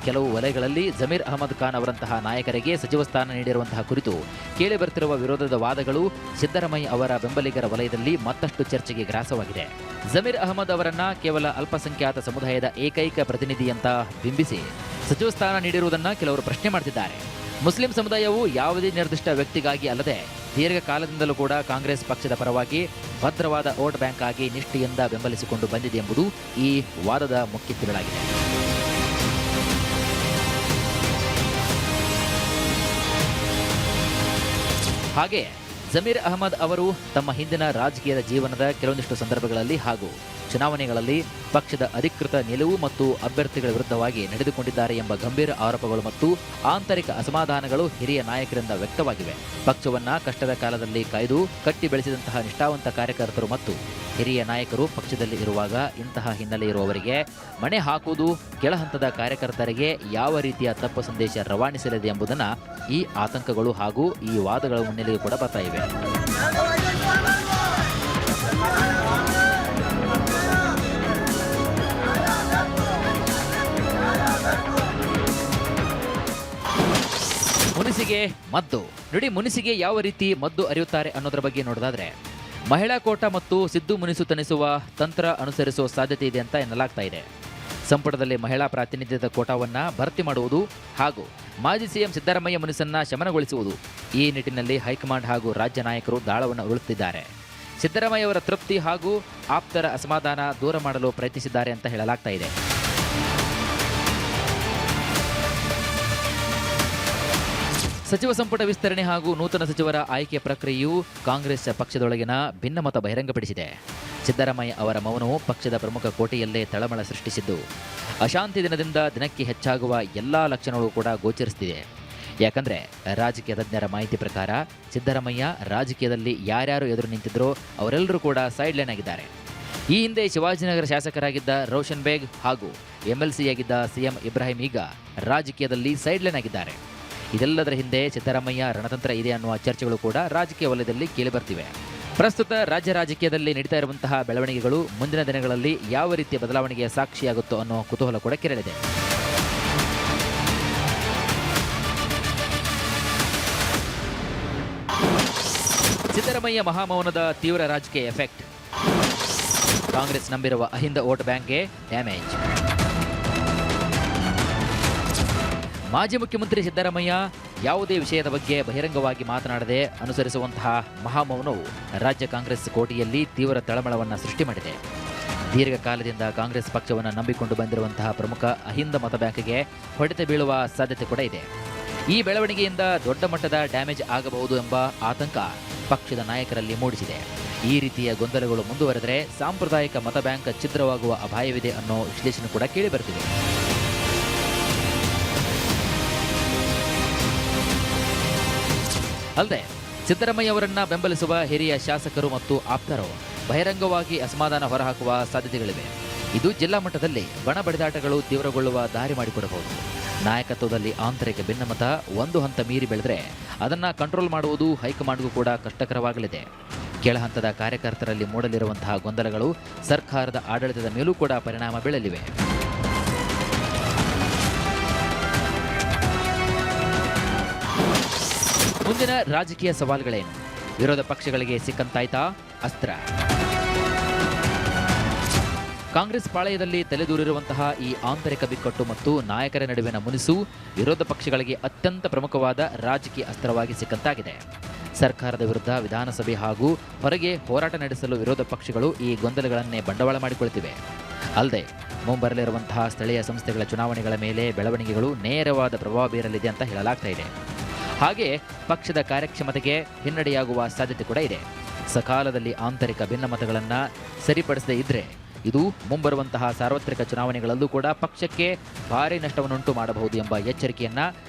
ಕೆಲವು ವಲಯಗಳಲ್ಲಿ ಜಮೀರ್ ಅಹಮದ್ ಖಾನ್ ಅವರಂತಹ ನಾಯಕರಿಗೆ ಸಚಿವ ಸ್ಥಾನ ನೀಡಿರುವಂತಹ ಕುರಿತು ಕೇಳಿಬರುತ್ತಿರುವ ವಿರೋಧದ ವಾದಗಳು ಸಿದ್ದರಾಮಯ್ಯ ಅವರ ಬೆಂಬಲಿಗರ ವಲಯದಲ್ಲಿ ಮತ್ತಷ್ಟು ಚರ್ಚೆಗೆ ಗ್ರಾಸವಾಗಿದೆ. ಜಮೀರ್ ಅಹಮದ್ ಅವರನ್ನ ಕೇವಲ ಅಲ್ಪಸಂಖ್ಯಾತ ಸಮುದಾಯದ ಏಕೈಕ ಪ್ರತಿನಿಧಿ ಅಂತ ಬಿಂಬಿಸಿ ಸಚಿವ ಸ್ಥಾನ ನೀಡಿರುವುದನ್ನು ಕೆಲವರು ಪ್ರಶ್ನೆ ಮಾಡ್ತಿದ್ದಾರೆ. ಮುಸ್ಲಿಂ ಸಮುದಾಯವು ಯಾವುದೇ ನಿರ್ದಿಷ್ಟ ವ್ಯಕ್ತಿಗಾಗಿ ಅಲ್ಲದೆ ದೀರ್ಘಕಾಲದಿಂದಲೂ ಕೂಡ ಕಾಂಗ್ರೆಸ್ ಪಕ್ಷದ ಪರವಾಗಿ ಭದ್ರವಾದ ವೋಟ್ ಬ್ಯಾಂಕ್ ಆಗಿ ನಿಷ್ಠೆಯಿಂದ ಬೆಂಬಲಿಸಿಕೊಂಡು ಬಂದಿದೆ ಎಂಬುದು ಈ ವಾದದ ಮುಖ್ಯ ತಿರುಳಾಗಿದೆ. ಹಾಗೆ ಜಮೀರ್ ಅಹಮದ್ ಅವರು ತಮ್ಮ ಹಿಂದಿನ ರಾಜಕೀಯದ ಜೀವನದ ಕೆಲವೊಂದಿಷ್ಟು ಸಂದರ್ಭಗಳಲ್ಲಿ ಹಾಗೂ ಚುನಾವಣೆಗಳಲ್ಲಿ ಪಕ್ಷದ ಅಧಿಕೃತ ನಿಲುವು ಮತ್ತು ಅಭ್ಯರ್ಥಿಗಳ ವಿರುದ್ಧವಾಗಿ ನಡೆದುಕೊಂಡಿದ್ದಾರೆ ಎಂಬ ಗಂಭೀರ ಆರೋಪಗಳು ಮತ್ತು ಆಂತರಿಕ ಅಸಮಾಧಾನಗಳು ಹಿರಿಯ ನಾಯಕರಿಂದ ವ್ಯಕ್ತವಾಗಿವೆ. ಪಕ್ಷವನ್ನ ಕಷ್ಟದ ಕಾಲದಲ್ಲಿ ಕಾಯ್ದು ಕಟ್ಟಿ ಬೆಳೆಸಿದಂತಹ ನಿಷ್ಠಾವಂತ ಕಾರ್ಯಕರ್ತರು ಮತ್ತು ಹಿರಿಯ ನಾಯಕರು ಪಕ್ಷದಲ್ಲಿ ಇರುವಾಗ ಇಂತಹ ಹಿನ್ನೆಲೆ ಇರುವವರಿಗೆ ಮಣೆ ಹಾಕುವುದು ಕೆಳ ಹಂತದ ಕಾರ್ಯಕರ್ತರಿಗೆ ಯಾವ ರೀತಿಯ ತಪ್ಪು ಸಂದೇಶ ರವಾನಿಸಲಿದೆ ಎಂಬುದನ್ನು ಈ ಆತಂಕಗಳು ಹಾಗೂ ಈ ವಾದಗಳ ಮುನ್ನೆಲೆಯೂ ಕೂಡ ಬರ್ತಾ ಇವೆ. ಮುನಿಸಿಗೆ ಮದ್ದು ನೋಡಿ, ಮುನಿಸಿಗೆ ಯಾವ ರೀತಿ ಮದ್ದು ಅರಿಯುತ್ತಾರೆ ಅನ್ನೋದ್ರ ಬಗ್ಗೆ ನೋಡೋದಾದ್ರೆ ಮಹಿಳಾ ಕೋಟಾ ಮತ್ತು ಸಿದ್ದು ಮುನಿಸು ತಣಿಸುವ ತಂತ್ರ ಅನುಸರಿಸುವ ಸಾಧ್ಯತೆ ಇದೆ ಅಂತ ಎನ್ನಲಾಗ್ತಾ ಇದೆ. ಸಂಪುಟದಲ್ಲಿ ಮಹಿಳಾ ಪ್ರಾತಿನಿಧ್ಯದ ಕೋಟಾವನ್ನ ಭರ್ತಿ ಮಾಡುವುದು ಹಾಗೂ ಮಾಜಿ ಸಿಎಂ ಸಿದ್ದರಾಮಯ್ಯ ಮುನಿಸನ್ನ ಶಮನಗೊಳಿಸುವುದು, ಈ ನಿಟ್ಟಿನಲ್ಲಿ ಹೈಕಮಾಂಡ್ ಹಾಗೂ ರಾಜ್ಯ ನಾಯಕರು ದಾಳವನ್ನು ಉರುಳುತ್ತಿದ್ದಾರೆ. ಸಿದ್ದರಾಮಯ್ಯ ಅವರ ತೃಪ್ತಿ ಹಾಗೂ ಆಪ್ತರ ಅಸಮಾಧಾನ ದೂರ ಮಾಡಲು ಪ್ರಯತ್ನಿಸಿದ್ದಾರೆ ಅಂತ ಹೇಳಲಾಗ್ತಾ ಇದೆ. ಸಚಿವ ಸಂಪುಟ ವಿಸ್ತರಣೆ ಹಾಗೂ ನೂತನ ಸಚಿವರ ಆಯ್ಕೆ ಪ್ರಕ್ರಿಯೆಯು ಕಾಂಗ್ರೆಸ್ ಪಕ್ಷದೊಳಗಿನ ಭಿನ್ನಮತ ಬಹಿರಂಗಪಡಿಸಿದೆ. ಸಿದ್ದರಾಮಯ್ಯ ಅವರ ಮೌನವು ಪಕ್ಷದ ಪ್ರಮುಖ ಕೋಟೆಯಲ್ಲೇ ತಳಮಳ ಸೃಷ್ಟಿಸಿದ್ದು, ಅಶಾಂತಿ ದಿನದಿಂದ ದಿನಕ್ಕೆ ಹೆಚ್ಚಾಗುವ ಎಲ್ಲಾ ಲಕ್ಷಣಗಳು ಕೂಡ ಗೋಚರಿಸುತ್ತಿದೆ. ಯಾಕಂದ್ರೆ ರಾಜಕೀಯ ತಜ್ಞರ ಮಾಹಿತಿ ಪ್ರಕಾರ ಸಿದ್ದರಾಮಯ್ಯ ರಾಜಕೀಯದಲ್ಲಿ ಯಾರ್ಯಾರು ಎದುರು ನಿಂತಿದ್ರೋ ಅವರೆಲ್ಲರೂ ಕೂಡ ಸೈಡ್ ಲೈನ್ ಆಗಿದ್ದಾರೆ. ಈ ಹಿಂದೆ ಶಿವಾಜಿನಗರ ಶಾಸಕರಾಗಿದ್ದ ರೋಷನ್ ಬೇಗ್ ಹಾಗೂ MLC-ಯಾಗಿದ್ದ ಸಿಎಂ ಇಬ್ರಾಹಿಂ ಈಗ ರಾಜಕೀಯದಲ್ಲಿ ಸೈಡ್ ಲೈನ್ ಆಗಿದ್ದಾರೆ. ಇದೆಲ್ಲದರ ಹಿಂದೆ ಸಿದ್ದರಾಮಯ್ಯ ರಣತಂತ್ರ ಇದೆ ಅನ್ನುವ ಚರ್ಚೆಗಳು ಕೂಡ ರಾಜಕೀಯ ವಲಯದಲ್ಲಿ ಕೇಳಿಬರ್ತಿವೆ. ಪ್ರಸ್ತುತ ರಾಜ್ಯ ರಾಜಕೀಯದಲ್ಲಿ ನಡೀತಾ ಇರುವಂತಹ ಬೆಳವಣಿಗೆಗಳು ಮುಂದಿನ ದಿನಗಳಲ್ಲಿ ಯಾವ ರೀತಿಯ ಬದಲಾವಣೆಗೆ ಸಾಕ್ಷಿಯಾಗುತ್ತೋ ಅನ್ನೋ ಕುತೂಹಲ ಕೂಡ ಕೆರಳಿದೆ. ಸಿದ್ದರಾಮಯ್ಯ ಮಹಾಮೌನದ ತೀವ್ರ ರಾಜಕೀಯ ಎಫೆಕ್ಟ್. ಕಾಂಗ್ರೆಸ್ ನಂಬಿರುವ ಅಹಿಂದ ವೋಟ್ ಬ್ಯಾಂಕ್ಗೆ ಡ್ಯಾಮೇಜ್. ಮಾಜಿ ಮುಖ್ಯಮಂತ್ರಿ ಸಿದ್ದರಾಮಯ್ಯ ಯಾವುದೇ ವಿಷಯದ ಬಗ್ಗೆ ಬಹಿರಂಗವಾಗಿ ಮಾತನಾಡದೆ ಅನುಸರಿಸುವಂತಹ ಮಹಾಮೌನವು ರಾಜ್ಯ ಕಾಂಗ್ರೆಸ್ ಕೋಟೆಯಲ್ಲಿ ತೀವ್ರ ತಳಮಳವನ್ನು ಸೃಷ್ಟಿ ಮಾಡಿದೆ. ದೀರ್ಘಕಾಲದಿಂದ ಕಾಂಗ್ರೆಸ್ ಪಕ್ಷವನ್ನು ನಂಬಿಕೊಂಡು ಬಂದಿರುವಂತಹ ಪ್ರಮುಖ ಅಹಿಂದ ಮತ ಬ್ಯಾಂಕ್ಗೆ ಹೊಡೆತ ಬೀಳುವ ಸಾಧ್ಯತೆ ಕೂಡ ಇದೆ. ಈ ಬೆಳವಣಿಗೆಯಿಂದ ದೊಡ್ಡ ಮಟ್ಟದ ಡ್ಯಾಮೇಜ್ ಆಗಬಹುದು ಎಂಬ ಆತಂಕ ಪಕ್ಷದ ನಾಯಕರಲ್ಲಿ ಮೂಡಿಸಿದೆ. ಈ ರೀತಿಯ ಗೊಂದಲಗಳು ಮುಂದುವರೆದರೆ ಸಾಂಪ್ರದಾಯಿಕ ಮತ ಬ್ಯಾಂಕ್ ಛಿದ್ರವಾಗುವ ಅಪಾಯವಿದೆ ಅನ್ನೋ ವಿಶ್ಲೇಷಣೆ ಕೂಡ ಕೇಳಿಬರುತ್ತಿದೆ. ಅಲ್ಲದೆ ಸಿದ್ದರಾಮಯ್ಯ ಅವರನ್ನ ಬೆಂಬಲಿಸುವ ಹಿರಿಯ ಶಾಸಕರು ಮತ್ತು ಆಪ್ತರು ಬಹಿರಂಗವಾಗಿ ಅಸಮಾಧಾನ ಹೊರಹಾಕುವ ಸಾಧ್ಯತೆಗಳಿವೆ. ಇದು ಜಿಲ್ಲಾ ಮಟ್ಟದಲ್ಲಿ ಬಣ ಬಡಿದಾಟಗಳು ತೀವ್ರಗೊಳ್ಳುವ ದಾರಿ ಮಾಡಿಕೊಡಬಹುದು. ನಾಯಕತ್ವದಲ್ಲಿ ಆಂತರಿಕ ಭಿನ್ನಮತ ಒಂದು ಹಂತ ಮೀರಿ ಬೆಳೆದರೆ ಅದನ್ನು ಕಂಟ್ರೋಲ್ ಮಾಡುವುದು ಹೈಕಮಾಂಡ್ಗೂ ಕೂಡ ಕಷ್ಟಕರವಾಗಲಿದೆ. ಕೆಳಹಂತದ ಕಾರ್ಯಕರ್ತರಲ್ಲಿ ಮೂಡಲಿರುವಂತಹ ಗೊಂದಲಗಳು ಸರ್ಕಾರದ ಆಡಳಿತದ ಮೇಲೂ ಕೂಡ ಪರಿಣಾಮ ಬೀಳಲಿವೆ. ಮುಂದಿನ ರಾಜಕೀಯ ಸವಾಲುಗಳೇನು? ವಿರೋಧ ಪಕ್ಷಗಳಿಗೆ ಸಿಕ್ಕಂತಾಯ್ತಾ ಅಸ್ತ್ರ? ಕಾಂಗ್ರೆಸ್ ಪಾಳೆಯದಲ್ಲಿ ತಲೆದೂರಿರುವಂತಹ ಈ ಆಂತರಿಕ ಬಿಕ್ಕಟ್ಟು ಮತ್ತು ನಾಯಕರ ನಡುವಿನ ಮುನಿಸು ವಿರೋಧ ಪಕ್ಷಗಳಿಗೆ ಅತ್ಯಂತ ಪ್ರಮುಖವಾದ ರಾಜಕೀಯ ಅಸ್ತ್ರವಾಗಿ ಸಿಕ್ಕಂತಾಗಿದೆ. ಸರ್ಕಾರದ ವಿರುದ್ಧ ವಿಧಾನಸಭೆ ಹಾಗೂ ಹೊರಗೆ ಹೋರಾಟ ನಡೆಸಲು ವಿರೋಧ ಪಕ್ಷಗಳು ಈ ಗೊಂದಲಗಳನ್ನೇ ಬಂಡವಾಳ ಮಾಡಿಕೊಳ್ಳುತ್ತಿವೆ. ಅಲ್ಲದೆ ಮುಂಬರಲಿರುವಂತಹ ಸ್ಥಳೀಯ ಸಂಸ್ಥೆಗಳ ಚುನಾವಣೆಗಳ ಮೇಲೆ ಬೆಳವಣಿಗೆಗಳು ನೇರವಾದ ಪ್ರಭಾವ ಬೀರಲಿದೆ ಅಂತ ಹೇಳಲಾಗ್ತಾ ಇದೆ. ಹಾಗೆ ಪಕ್ಷದ ಕಾರ್ಯಕ್ಷಮತೆಗೆ ಹಿನ್ನಡೆಯಾಗುವ ಸಾಧ್ಯತೆ ಕೂಡ ಇದೆ. ಸಕಾಲದಲ್ಲಿ ಆಂತರಿಕ ಭಿನ್ನಮತಗಳನ್ನು ಸರಿಪಡಿಸದೇ ಇದ್ದರೆ ಇದು ಮುಂಬರುವಂತಹ ಸಾರ್ವತ್ರಿಕ ಚುನಾವಣೆಗಳಲ್ಲೂ ಕೂಡ ಪಕ್ಷಕ್ಕೆ ಭಾರಿ ನಷ್ಟವನ್ನುಂಟು ಮಾಡಬಹುದು ಎಂಬ ಎಚ್ಚರಿಕೆಯನ್ನ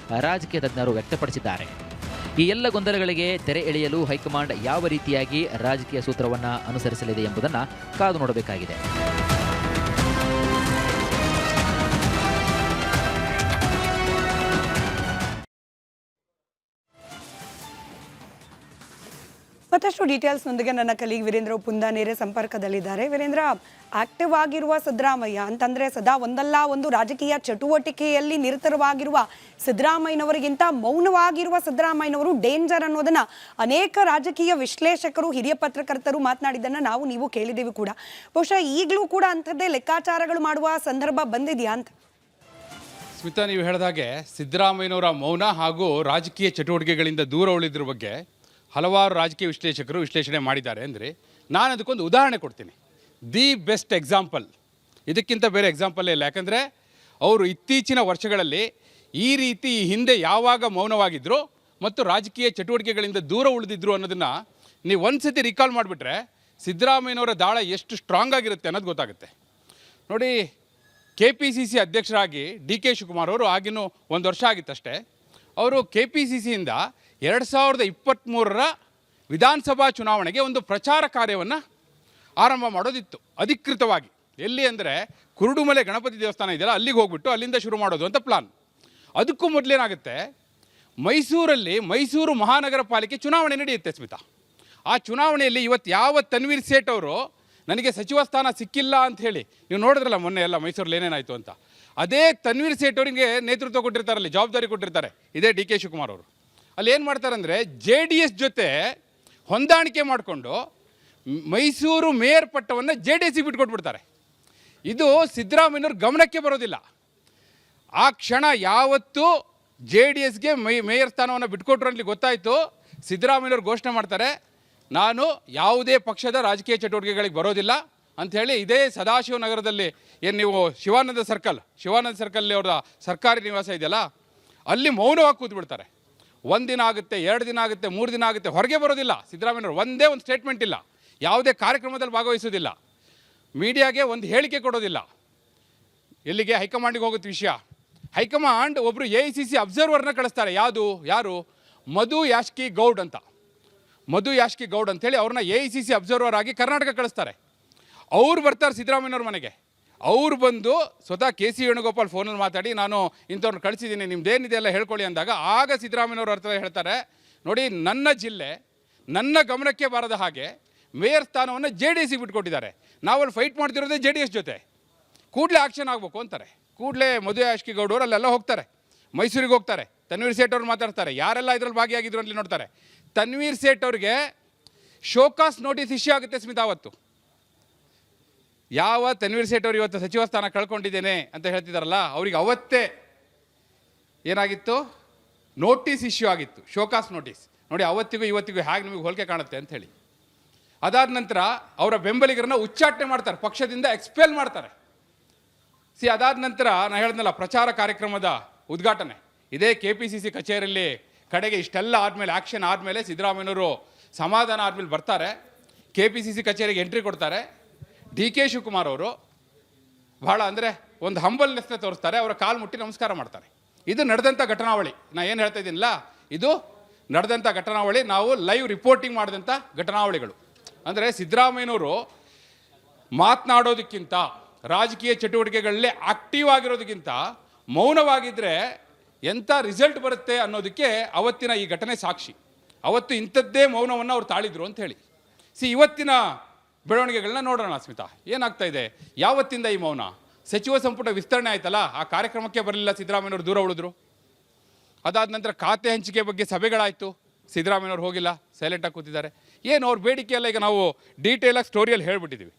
ರಾಜಕೀಯ ತಜ್ಞರು ವ್ಯಕ್ತಪಡಿಸಿದ್ದಾರೆ. ಈ ಎಲ್ಲ ಗೊಂದಲಗಳಿಗೆ ತೆರೆ ಎಳೆಯಲು ಹೈಕಮಾಂಡ್ ಯಾವ ರೀತಿಯಾಗಿ ರಾಜಕೀಯ ಸೂತ್ರವನ್ನು ಅನುಸರಿಸಲಿದೆ ಎಂಬುದನ್ನು ಕಾದು ನೋಡಬೇಕಾಗಿದೆ. ಮತ್ತಷ್ಟು ಡೀಟೇಲ್ಸ್ನೊಂದಿಗೆ ನನ್ನ ಕಲೀಗ್ ವೀರೇಂದ್ರ ಉಪ್ಪುಂದ ನೇರ ಸಂಪರ್ಕದಲ್ಲಿದ್ದಾರೆ. ವೀರೇಂದ್ರ, ಆಕ್ಟಿವ್ ಆಗಿರುವ ಸಿದ್ದರಾಮಯ್ಯ ಅಂತಂದ್ರೆ ಸದಾ ಒಂದಲ್ಲ ಒಂದು ರಾಜಕೀಯ ಚಟುವಟಿಕೆಯಲ್ಲಿ ನಿರತವಾಗಿರುವ ಸಿದ್ದರಾಮಯ್ಯನವರಿಗಿಂತ ಮೌನವಾಗಿರುವ ಸಿದ್ದರಾಮಯ್ಯನವರು ಡೇಂಜರ್ ಅನ್ನೋದನ್ನ ಅನೇಕ ರಾಜಕೀಯ ವಿಶ್ಲೇಷಕರು, ಹಿರಿಯ ಪತ್ರಕರ್ತರು ಮಾತನಾಡಿದ್ದನ್ನ ನಾವು ನೀವು ಕೇಳಿದ್ದೀವಿ ಕೂಡ. ಬಹುಶಃ ಈಗಲೂ ಕೂಡ ಅಂಥದ್ದೇ ಲೆಕ್ಕಾಚಾರಗಳು ಮಾಡುವ ಸಂದರ್ಭ ಬಂದಿದೆಯಾ ಅಂತ? ಸ್ಮಿತಾ, ನೀವು ಹೇಳಿದಾಗೆ ಸಿದ್ದರಾಮಯ್ಯನವರ ಮೌನ ಹಾಗೂ ರಾಜಕೀಯ ಚಟುವಟಿಕೆಗಳಿಂದ ದೂರ ಉಳಿದ್ರ ಬಗ್ಗೆ ಹಲವಾರು ರಾಜಕೀಯ ವಿಶ್ಲೇಷಕರು ವಿಶ್ಲೇಷಣೆ ಮಾಡಿದ್ದಾರೆ. ಅಂದರೆ ನಾನು ಅದಕ್ಕೊಂದು ಉದಾಹರಣೆ ಕೊಡ್ತೀನಿ. ದಿ ಬೆಸ್ಟ್ ಎಕ್ಸಾಂಪಲ್, ಇದಕ್ಕಿಂತ ಬೇರೆ ಎಕ್ಸಾಂಪಲ್ ಇಲ್ಲ. ಯಾಕಂದರೆ ಅವರು ಇತ್ತೀಚಿನ ವರ್ಷಗಳಲ್ಲಿ ಈ ರೀತಿ ಹಿಂದೆ ಯಾವಾಗ ಮೌನವಾಗಿದ್ದರು ಮತ್ತು ರಾಜಕೀಯ ಚಟುವಟಿಕೆಗಳಿಂದ ದೂರ ಉಳಿದಿದ್ರು ಅನ್ನೋದನ್ನು ನೀವು ಒಂದು ಸತಿ ರಿಕಾಲ್ ಮಾಡಿಬಿಟ್ರೆ ಸಿದ್ದರಾಮಯ್ಯನವರ ದಾಳ ಎಷ್ಟು ಸ್ಟ್ರಾಂಗ್ ಆಗಿರುತ್ತೆ ಅನ್ನೋದು ಗೊತ್ತಾಗುತ್ತೆ. ನೋಡಿ, KPCC ಅಧ್ಯಕ್ಷರಾಗಿ DK ಶಿವಕುಮಾರ್ ಅವರು ಆಗಿನ್ನೂ 1 ವರ್ಷ ಆಗಿತ್ತಷ್ಟೇ. ಅವರು KPCCಯಿಂದ 2023ರ ವಿಧಾನಸಭಾ ಚುನಾವಣೆಗೆ ಒಂದು ಪ್ರಚಾರ ಕಾರ್ಯವನ್ನು ಆರಂಭ ಮಾಡೋದಿತ್ತು ಅಧಿಕೃತವಾಗಿ. ಎಲ್ಲಿ ಅಂದರೆ ಕುರುಡುಮಲೆ ಗಣಪತಿ ದೇವಸ್ಥಾನ ಇದೆಯಲ್ಲ, ಅಲ್ಲಿಗೆ ಹೋಗ್ಬಿಟ್ಟು ಅಲ್ಲಿಂದ ಶುರು ಮಾಡೋದು ಅಂತ ಪ್ಲಾನ್. ಅದಕ್ಕೂ ಮೊದಲೇನಾಗುತ್ತೆ, ಮೈಸೂರಲ್ಲಿ ಮೈಸೂರು ಮಹಾನಗರ ಪಾಲಿಕೆ ಚುನಾವಣೆ ನಡೆಯುತ್ತೆ ಸ್ಮಿತಾ. ಆ ಚುನಾವಣೆಯಲ್ಲಿ ಇವತ್ತು ಯಾವ ತನ್ವೀರ್ ಸೇಠ್ ಅವರು ನನಗೆ ಸಚಿವ ಸ್ಥಾನ ಸಿಕ್ಕಿಲ್ಲ ಅಂತ ಹೇಳಿ ನೀವು ನೋಡಿದ್ರಲ್ಲ ಮೊನ್ನೆ ಎಲ್ಲ ಮೈಸೂರಲ್ಲಿ ಏನೇನಾಯಿತು ಅಂತ, ಅದೇ ತನ್ವೀರ್ ಸೇಠ್ ಅವರಿಗೆ ನೇತೃತ್ವ ಕೊಟ್ಟಿರ್ತಾರಲ್ಲಿ, ಜವಾಬ್ದಾರಿ ಕೊಟ್ಟಿರ್ತಾರೆ ಇದೇ DK ಶಿವಕುಮಾರ್ ಅವರು. ಅಲ್ಲಿ ಏನು ಮಾಡ್ತಾರೆ ಅಂದರೆ JDS ಜೊತೆ ಹೊಂದಾಣಿಕೆ ಮಾಡಿಕೊಂಡು ಮೈಸೂರು ಮೇಯರ್ ಪಟ್ಟವನ್ನು JDS ಬಿಟ್ಕೊಟ್ಬಿಡ್ತಾರೆ. ಇದು ಸಿದ್ದರಾಮಯ್ಯನವ್ರ ಗಮನಕ್ಕೆ ಬರೋದಿಲ್ಲ. ಆ ಕ್ಷಣ ಯಾವತ್ತು JDSಗೆ ಮೇಯರ್ ಸ್ಥಾನವನ್ನು ಬಿಟ್ಕೊಟ್ರು ಅಂತ ಗೊತ್ತಾಯಿತು, ಸಿದ್ದರಾಮಯ್ಯನವ್ರು ಘೋಷಣೆ ಮಾಡ್ತಾರೆ, ನಾನು ಯಾವುದೇ ಪಕ್ಷದ ರಾಜಕೀಯ ಚಟುವಟಿಕೆಗಳಿಗೆ ಬರೋದಿಲ್ಲ ಅಂಥೇಳಿ. ಇದೇ ಸದಾಶಿವನಗರದಲ್ಲಿ ಏನು ನೀವು ಶಿವಾನಂದ ಸರ್ಕಲ್ ಅವರ ಸರ್ಕಾರಿ ನಿವಾಸ ಇದೆಯಲ್ಲ, ಅಲ್ಲಿ ಮೌನವಾಗಿ ಕೂತ್ಬಿಡ್ತಾರೆ. 1 ದಿನ ಆಗುತ್ತೆ, 2 ದಿನ ಆಗುತ್ತೆ, 3 ದಿನ ಆಗುತ್ತೆ, ಹೊರಗೆ ಬರೋದಿಲ್ಲ ಸಿದ್ದರಾಮಯ್ಯನವರು. ಒಂದೇ ಒಂದು ಸ್ಟೇಟ್ಮೆಂಟ್ ಇಲ್ಲ, ಯಾವುದೇ ಕಾರ್ಯಕ್ರಮದಲ್ಲಿ ಭಾಗವಹಿಸೋದಿಲ್ಲ, ಮೀಡಿಯಾಗೆ ಒಂದು ಹೇಳಿಕೆ ಕೊಡೋದಿಲ್ಲ. ಎಲ್ಲಿಗೆ? ಹೈಕಮಾಂಡಿಗೆ ಹೋಗುತ್ತೆ ವಿಷಯ. ಹೈಕಮಾಂಡ್ ಒಬ್ಬರು AICC ಅಬ್ಸರ್ವರ್ನ ಕಳಿಸ್ತಾರೆ. ಯಾರು? ಮಧು ಯಾಷ್ಕಿ ಗೌಡ್ ಅಂಥೇಳಿ ಅವ್ರನ್ನ AICC ಅಬ್ಸರ್ವರ್ ಆಗಿ ಕರ್ನಾಟಕ ಕಳಿಸ್ತಾರೆ. ಅವ್ರು ಬರ್ತಾರೆ ಸಿದ್ದರಾಮಯ್ಯನವ್ರ ಮನೆಗೆ. ಅವ್ರು ಬಂದು ಸ್ವತಃ KC ವೇಣುಗೋಪಾಲ್ ಫೋನಲ್ಲಿ ಮಾತಾಡಿ, ನಾನು ಇಂಥವ್ರನ್ನ ಕಳಿಸಿದ್ದೀನಿ, ನಿಮ್ದೇನಿದೆ ಎಲ್ಲ ಹೇಳ್ಕೊಳ್ಳಿ ಅಂದಾಗ, ಆಗ ಸಿದ್ದರಾಮಯ್ಯನವ್ರ ಅರ್ಥ ಹೇಳ್ತಾರೆ, ನೋಡಿ ನನ್ನ ಜಿಲ್ಲೆ ನನ್ನ ಗಮನಕ್ಕೆ ಬಾರದ ಹಾಗೆ ಮೇಯರ್ ಸ್ಥಾನವನ್ನು JDSಗೆ ಬಿಟ್ಕೊಟ್ಟಿದ್ದಾರೆ, ನಾವಲ್ಲಿ ಫೈಟ್ ಮಾಡ್ತಿರೋದೇ JDS ಜೊತೆ, ಕೂಡಲೇ ಆಕ್ಷನ್ ಆಗಬೇಕು ಅಂತಾರೆ. ಕೂಡಲೇ ಮಧು ಯಾಷ್ಕಿ ಗೌಡ್ ಅವರು ಅಲ್ಲೆಲ್ಲ ಹೋಗ್ತಾರೆ, ಮೈಸೂರಿಗೆ ಹೋಗ್ತಾರೆ, ತನ್ವೀರ್ ಸೇಠ್ ಅವ್ರು ಮಾತಾಡ್ತಾರೆ, ಯಾರೆಲ್ಲ ಇದರಲ್ಲಿ ಭಾಗಿಯಾಗಿದ್ರು ಅಲ್ಲಿ ನೋಡ್ತಾರೆ. ತನ್ವೀರ್ ಸೇಠ್ ಅವ್ರಿಗೆ ಶೋಕಾಸ್ ನೋಟಿಸ್ ಇಶ್ಯೂ ಆಗುತ್ತೆ ಸ್ಮಿತಾ. ಅವತ್ತು ಯಾವ ತನ್ವೀರ್ ಸೇಠ್ ಅವರು ಇವತ್ತು ಸಚಿವ ಸ್ಥಾನ ಕಳ್ಕೊಂಡಿದ್ದೇನೆ ಅಂತ ಹೇಳ್ತಿದ್ದಾರಲ್ಲ, ಅವ್ರಿಗೆ ಅವತ್ತೇ ಏನಾಗಿತ್ತು, ನೋಟಿಸ್ ಇಶ್ಯೂ ಆಗಿತ್ತು, ಶೋಕಾಸ್ ನೋಟಿಸ್. ನೋಡಿ ಅವತ್ತಿಗೂ ಇವತ್ತಿಗೂ ಹೇಗೆ ನಿಮಗೆ ಹೋಲಿಕೆ ಕಾಣುತ್ತೆ ಅಂಥೇಳಿ. ಅದಾದ ನಂತರ ಅವರ ಬೆಂಬಲಿಗರನ್ನ ಉಚ್ಚಾಟನೆ ಮಾಡ್ತಾರೆ, ಪಕ್ಷದಿಂದ ಎಕ್ಸ್ಪೆಲ್ ಮಾಡ್ತಾರೆ. ಅದಾದ ನಂತರ ನಾನು ಹೇಳಿದ್ನಲ್ಲ, ಪ್ರಚಾರ ಕಾರ್ಯಕ್ರಮದ ಉದ್ಘಾಟನೆ ಇದೇ KPCC ಕಚೇರಿಯಲ್ಲಿ. ಕಡೆಗೆ ಇಷ್ಟೆಲ್ಲ ಆದಮೇಲೆ, ಆ್ಯಕ್ಷನ್ ಆದಮೇಲೆ ಸಿದ್ದರಾಮಯ್ಯನವರು ಸಮಾಧಾನ ಆದಮೇಲೆ ಬರ್ತಾರೆ, KPCC ಕಚೇರಿಗೆ ಎಂಟ್ರಿ ಕೊಡ್ತಾರೆ. DK ಶಿವಕುಮಾರ್ ಅವರು ಬಹಳ ಅಂದರೆ ಒಂದು ಹಂಬಲ್ನೆಸ್ನ ತೋರಿಸ್ತಾರೆ, ಅವರ ಕಾಲು ಮುಟ್ಟಿ ನಮಸ್ಕಾರ ಮಾಡ್ತಾರೆ. ಇದು ನಡೆದಂಥ ಘಟನಾವಳಿ. ನಾನು ಏನು ಹೇಳ್ತಾ ಇದ್ದೀನಿಲ್ಲ, ಇದು ನಡೆದಂಥ ಘಟನಾವಳಿ, ನಾವು ಲೈವ್ ರಿಪೋರ್ಟಿಂಗ್ ಮಾಡಿದಂಥ ಘಟನಾವಳಿಗಳು. ಅಂದರೆ ಸಿದ್ದರಾಮಯ್ಯನವರು ಮಾತನಾಡೋದಕ್ಕಿಂತ, ರಾಜಕೀಯ ಚಟುವಟಿಕೆಗಳಲ್ಲಿ ಆಕ್ಟಿವ್ ಆಗಿರೋದಕ್ಕಿಂತ ಮೌನವಾಗಿದ್ದರೆ ಎಂಥ ರಿಸಲ್ಟ್ ಬರುತ್ತೆ ಅನ್ನೋದಕ್ಕೆ ಅವತ್ತಿನ ಈ ಘಟನೆ ಸಾಕ್ಷಿ. ಅವತ್ತು ಇಂಥದ್ದೇ ಮೌನವನ್ನು ಅವ್ರು ತಾಳಿದ್ರು ಅಂತ ಹೇಳಿ. ಇವತ್ತಿನ ಬೆಳವಣಿಗೆಗಳನ್ನ ನೋಡೋಣ ಸ್ಮಿತಾ, ಏನಾಗ್ತಾ ಇದೆ, ಯಾವತ್ತಿಂದ ಈ ಮೌನ? ಸಚಿವ ಸಂಪುಟ ವಿಸ್ತರಣೆ ಆಯ್ತಲ್ಲ, ಆ ಕಾರ್ಯಕ್ರಮಕ್ಕೆ ಬರಲಿಲ್ಲ ಸಿದ್ದರಾಮಯ್ಯನವರು, ದೂರ ಉಳಿದ್ರು. ಅದಾದ ನಂತರ ಖಾತೆ ಹಂಚಿಕೆ ಬಗ್ಗೆ ಸಭೆಗಳಾಯಿತು, ಸಿದ್ದರಾಮಯ್ಯನವ್ರು ಹೋಗಿಲ್ಲ, ಸೈಲೆಂಟಾಗಿ ಕೂತಿದ್ದಾರೆ. ಏನು ಅವ್ರ ಬೇಡಿಕೆ ಎಲ್ಲ ಈಗ ನಾವು ಡೀಟೇಲಾಗಿ ಸ್ಟೋರಿಯಲ್ಲಿ ಹೇಳ್ಬಿಟ್ಟಿದ್ದೀವಿ.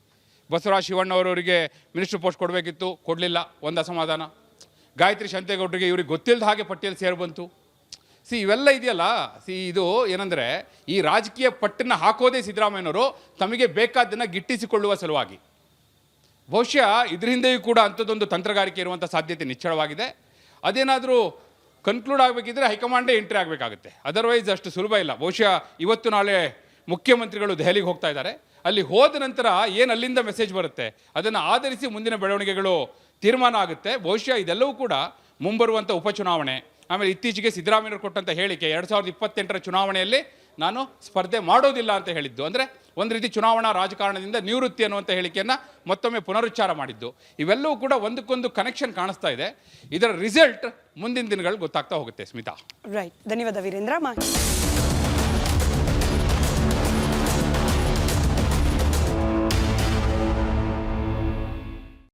ಬಸವರಾಜ ಶಿವಣ್ಣವರವರಿಗೆ ಮಿನಿಸ್ಟ್ರ್ ಪೋಸ್ಟ್ ಕೊಡಬೇಕಿತ್ತು, ಕೊಡಲಿಲ್ಲ, ಒಂದು ಅಸಮಾಧಾನ. ಗಾಯತ್ರಿ ಶಾಂತೇಗೌಡರಿಗೆ ಇವ್ರಿಗೆ ಗೊತ್ತಿಲ್ಲದ ಹಾಗೆ ಪಟ್ಟಿಯಲ್ಲಿ ಸೇರಿ ಬಂತು. ಇವೆಲ್ಲ ಇದೆಯಲ್ಲ, ಇದು ಏನಂದರೆ, ಈ ರಾಜಕೀಯ ಪಟ್ಟನ್ನು ಹಾಕೋದೇ ಸಿದ್ದರಾಮಯ್ಯನವರು ತಮಗೆ ಬೇಕಾದ್ದನ್ನು ಗಿಟ್ಟಿಸಿಕೊಳ್ಳುವ ಸಲುವಾಗಿ. ಬಹುಶಃ ಇದ್ರ ಹಿಂದೆಯೂ ಕೂಡ ಅಂಥದ್ದೊಂದು ತಂತ್ರಗಾರಿಕೆ ಇರುವಂಥ ಸಾಧ್ಯತೆ ನಿಚ್ಚಳವಾಗಿದೆ. ಅದೇನಾದರೂ ಕನ್ಕ್ಲೂಡ್ ಆಗಬೇಕಿದ್ರೆ ಹೈಕಮಾಂಡೇ ಎಂಟ್ರಿ ಆಗಬೇಕಾಗುತ್ತೆ, ಅದರ್ವೈಸ್ ಅಷ್ಟು ಸುಲಭ ಇಲ್ಲ. ಬಹುಶಃ ಇವತ್ತು ನಾಳೆ ಮುಖ್ಯಮಂತ್ರಿಗಳು ದೆಹಲಿಗೆ ಹೋಗ್ತಾ ಇದ್ದಾರೆ. ಅಲ್ಲಿ ಹೋದ ನಂತರ ಏನು ಅಲ್ಲಿಂದ ಮೆಸೇಜ್ ಬರುತ್ತೆ ಅದನ್ನು ಆಧರಿಸಿ ಮುಂದಿನ ಬೆಳವಣಿಗೆಗಳು ತೀರ್ಮಾನ ಆಗುತ್ತೆ. ಬಹುಶಃ ಇದೆಲ್ಲವೂ ಕೂಡ ಮುಂಬರುವಂಥ ಉಪಚುನಾವಣೆ, ಆಮೇಲೆ ಇತ್ತೀಚೆಗೆ ಸಿದ್ದರಾಮಯ್ಯವರು ಕೊಟ್ಟಂಥ ಹೇಳಿಕೆ 2028ರ ಚುನಾವಣೆಯಲ್ಲಿ ನಾನು ಸ್ಪರ್ಧೆ ಮಾಡೋದಿಲ್ಲ ಅಂತ ಹೇಳಿದ್ದು, ಅಂದರೆ ಒಂದು ರೀತಿ ಚುನಾವಣಾ ರಾಜಕಾರಣದಿಂದ ನಿವೃತ್ತಿ ಅನ್ನುವಂಥ ಹೇಳಿಕೆಯನ್ನು ಮತ್ತೊಮ್ಮೆ ಪುನರುಚ್ಚಾರ ಮಾಡಿದ್ದು. ಇವೆಲ್ಲವೂ ಕೂಡ ಒಂದಕ್ಕೊಂದು ಕನೆಕ್ಷನ್ ಕಾಣಿಸ್ತಾ ಇದೆ. ಇದರ ರಿಸಲ್ಟ್ ಮುಂದಿನ ದಿನಗಳಲ್ಲಿ ಗೊತ್ತಾಗ್ತಾ ಹೋಗುತ್ತೆ ಸ್ಮಿತಾ. ರೈಟ್, ಧನ್ಯವಾದ ವೀರೇಂದ್ರ.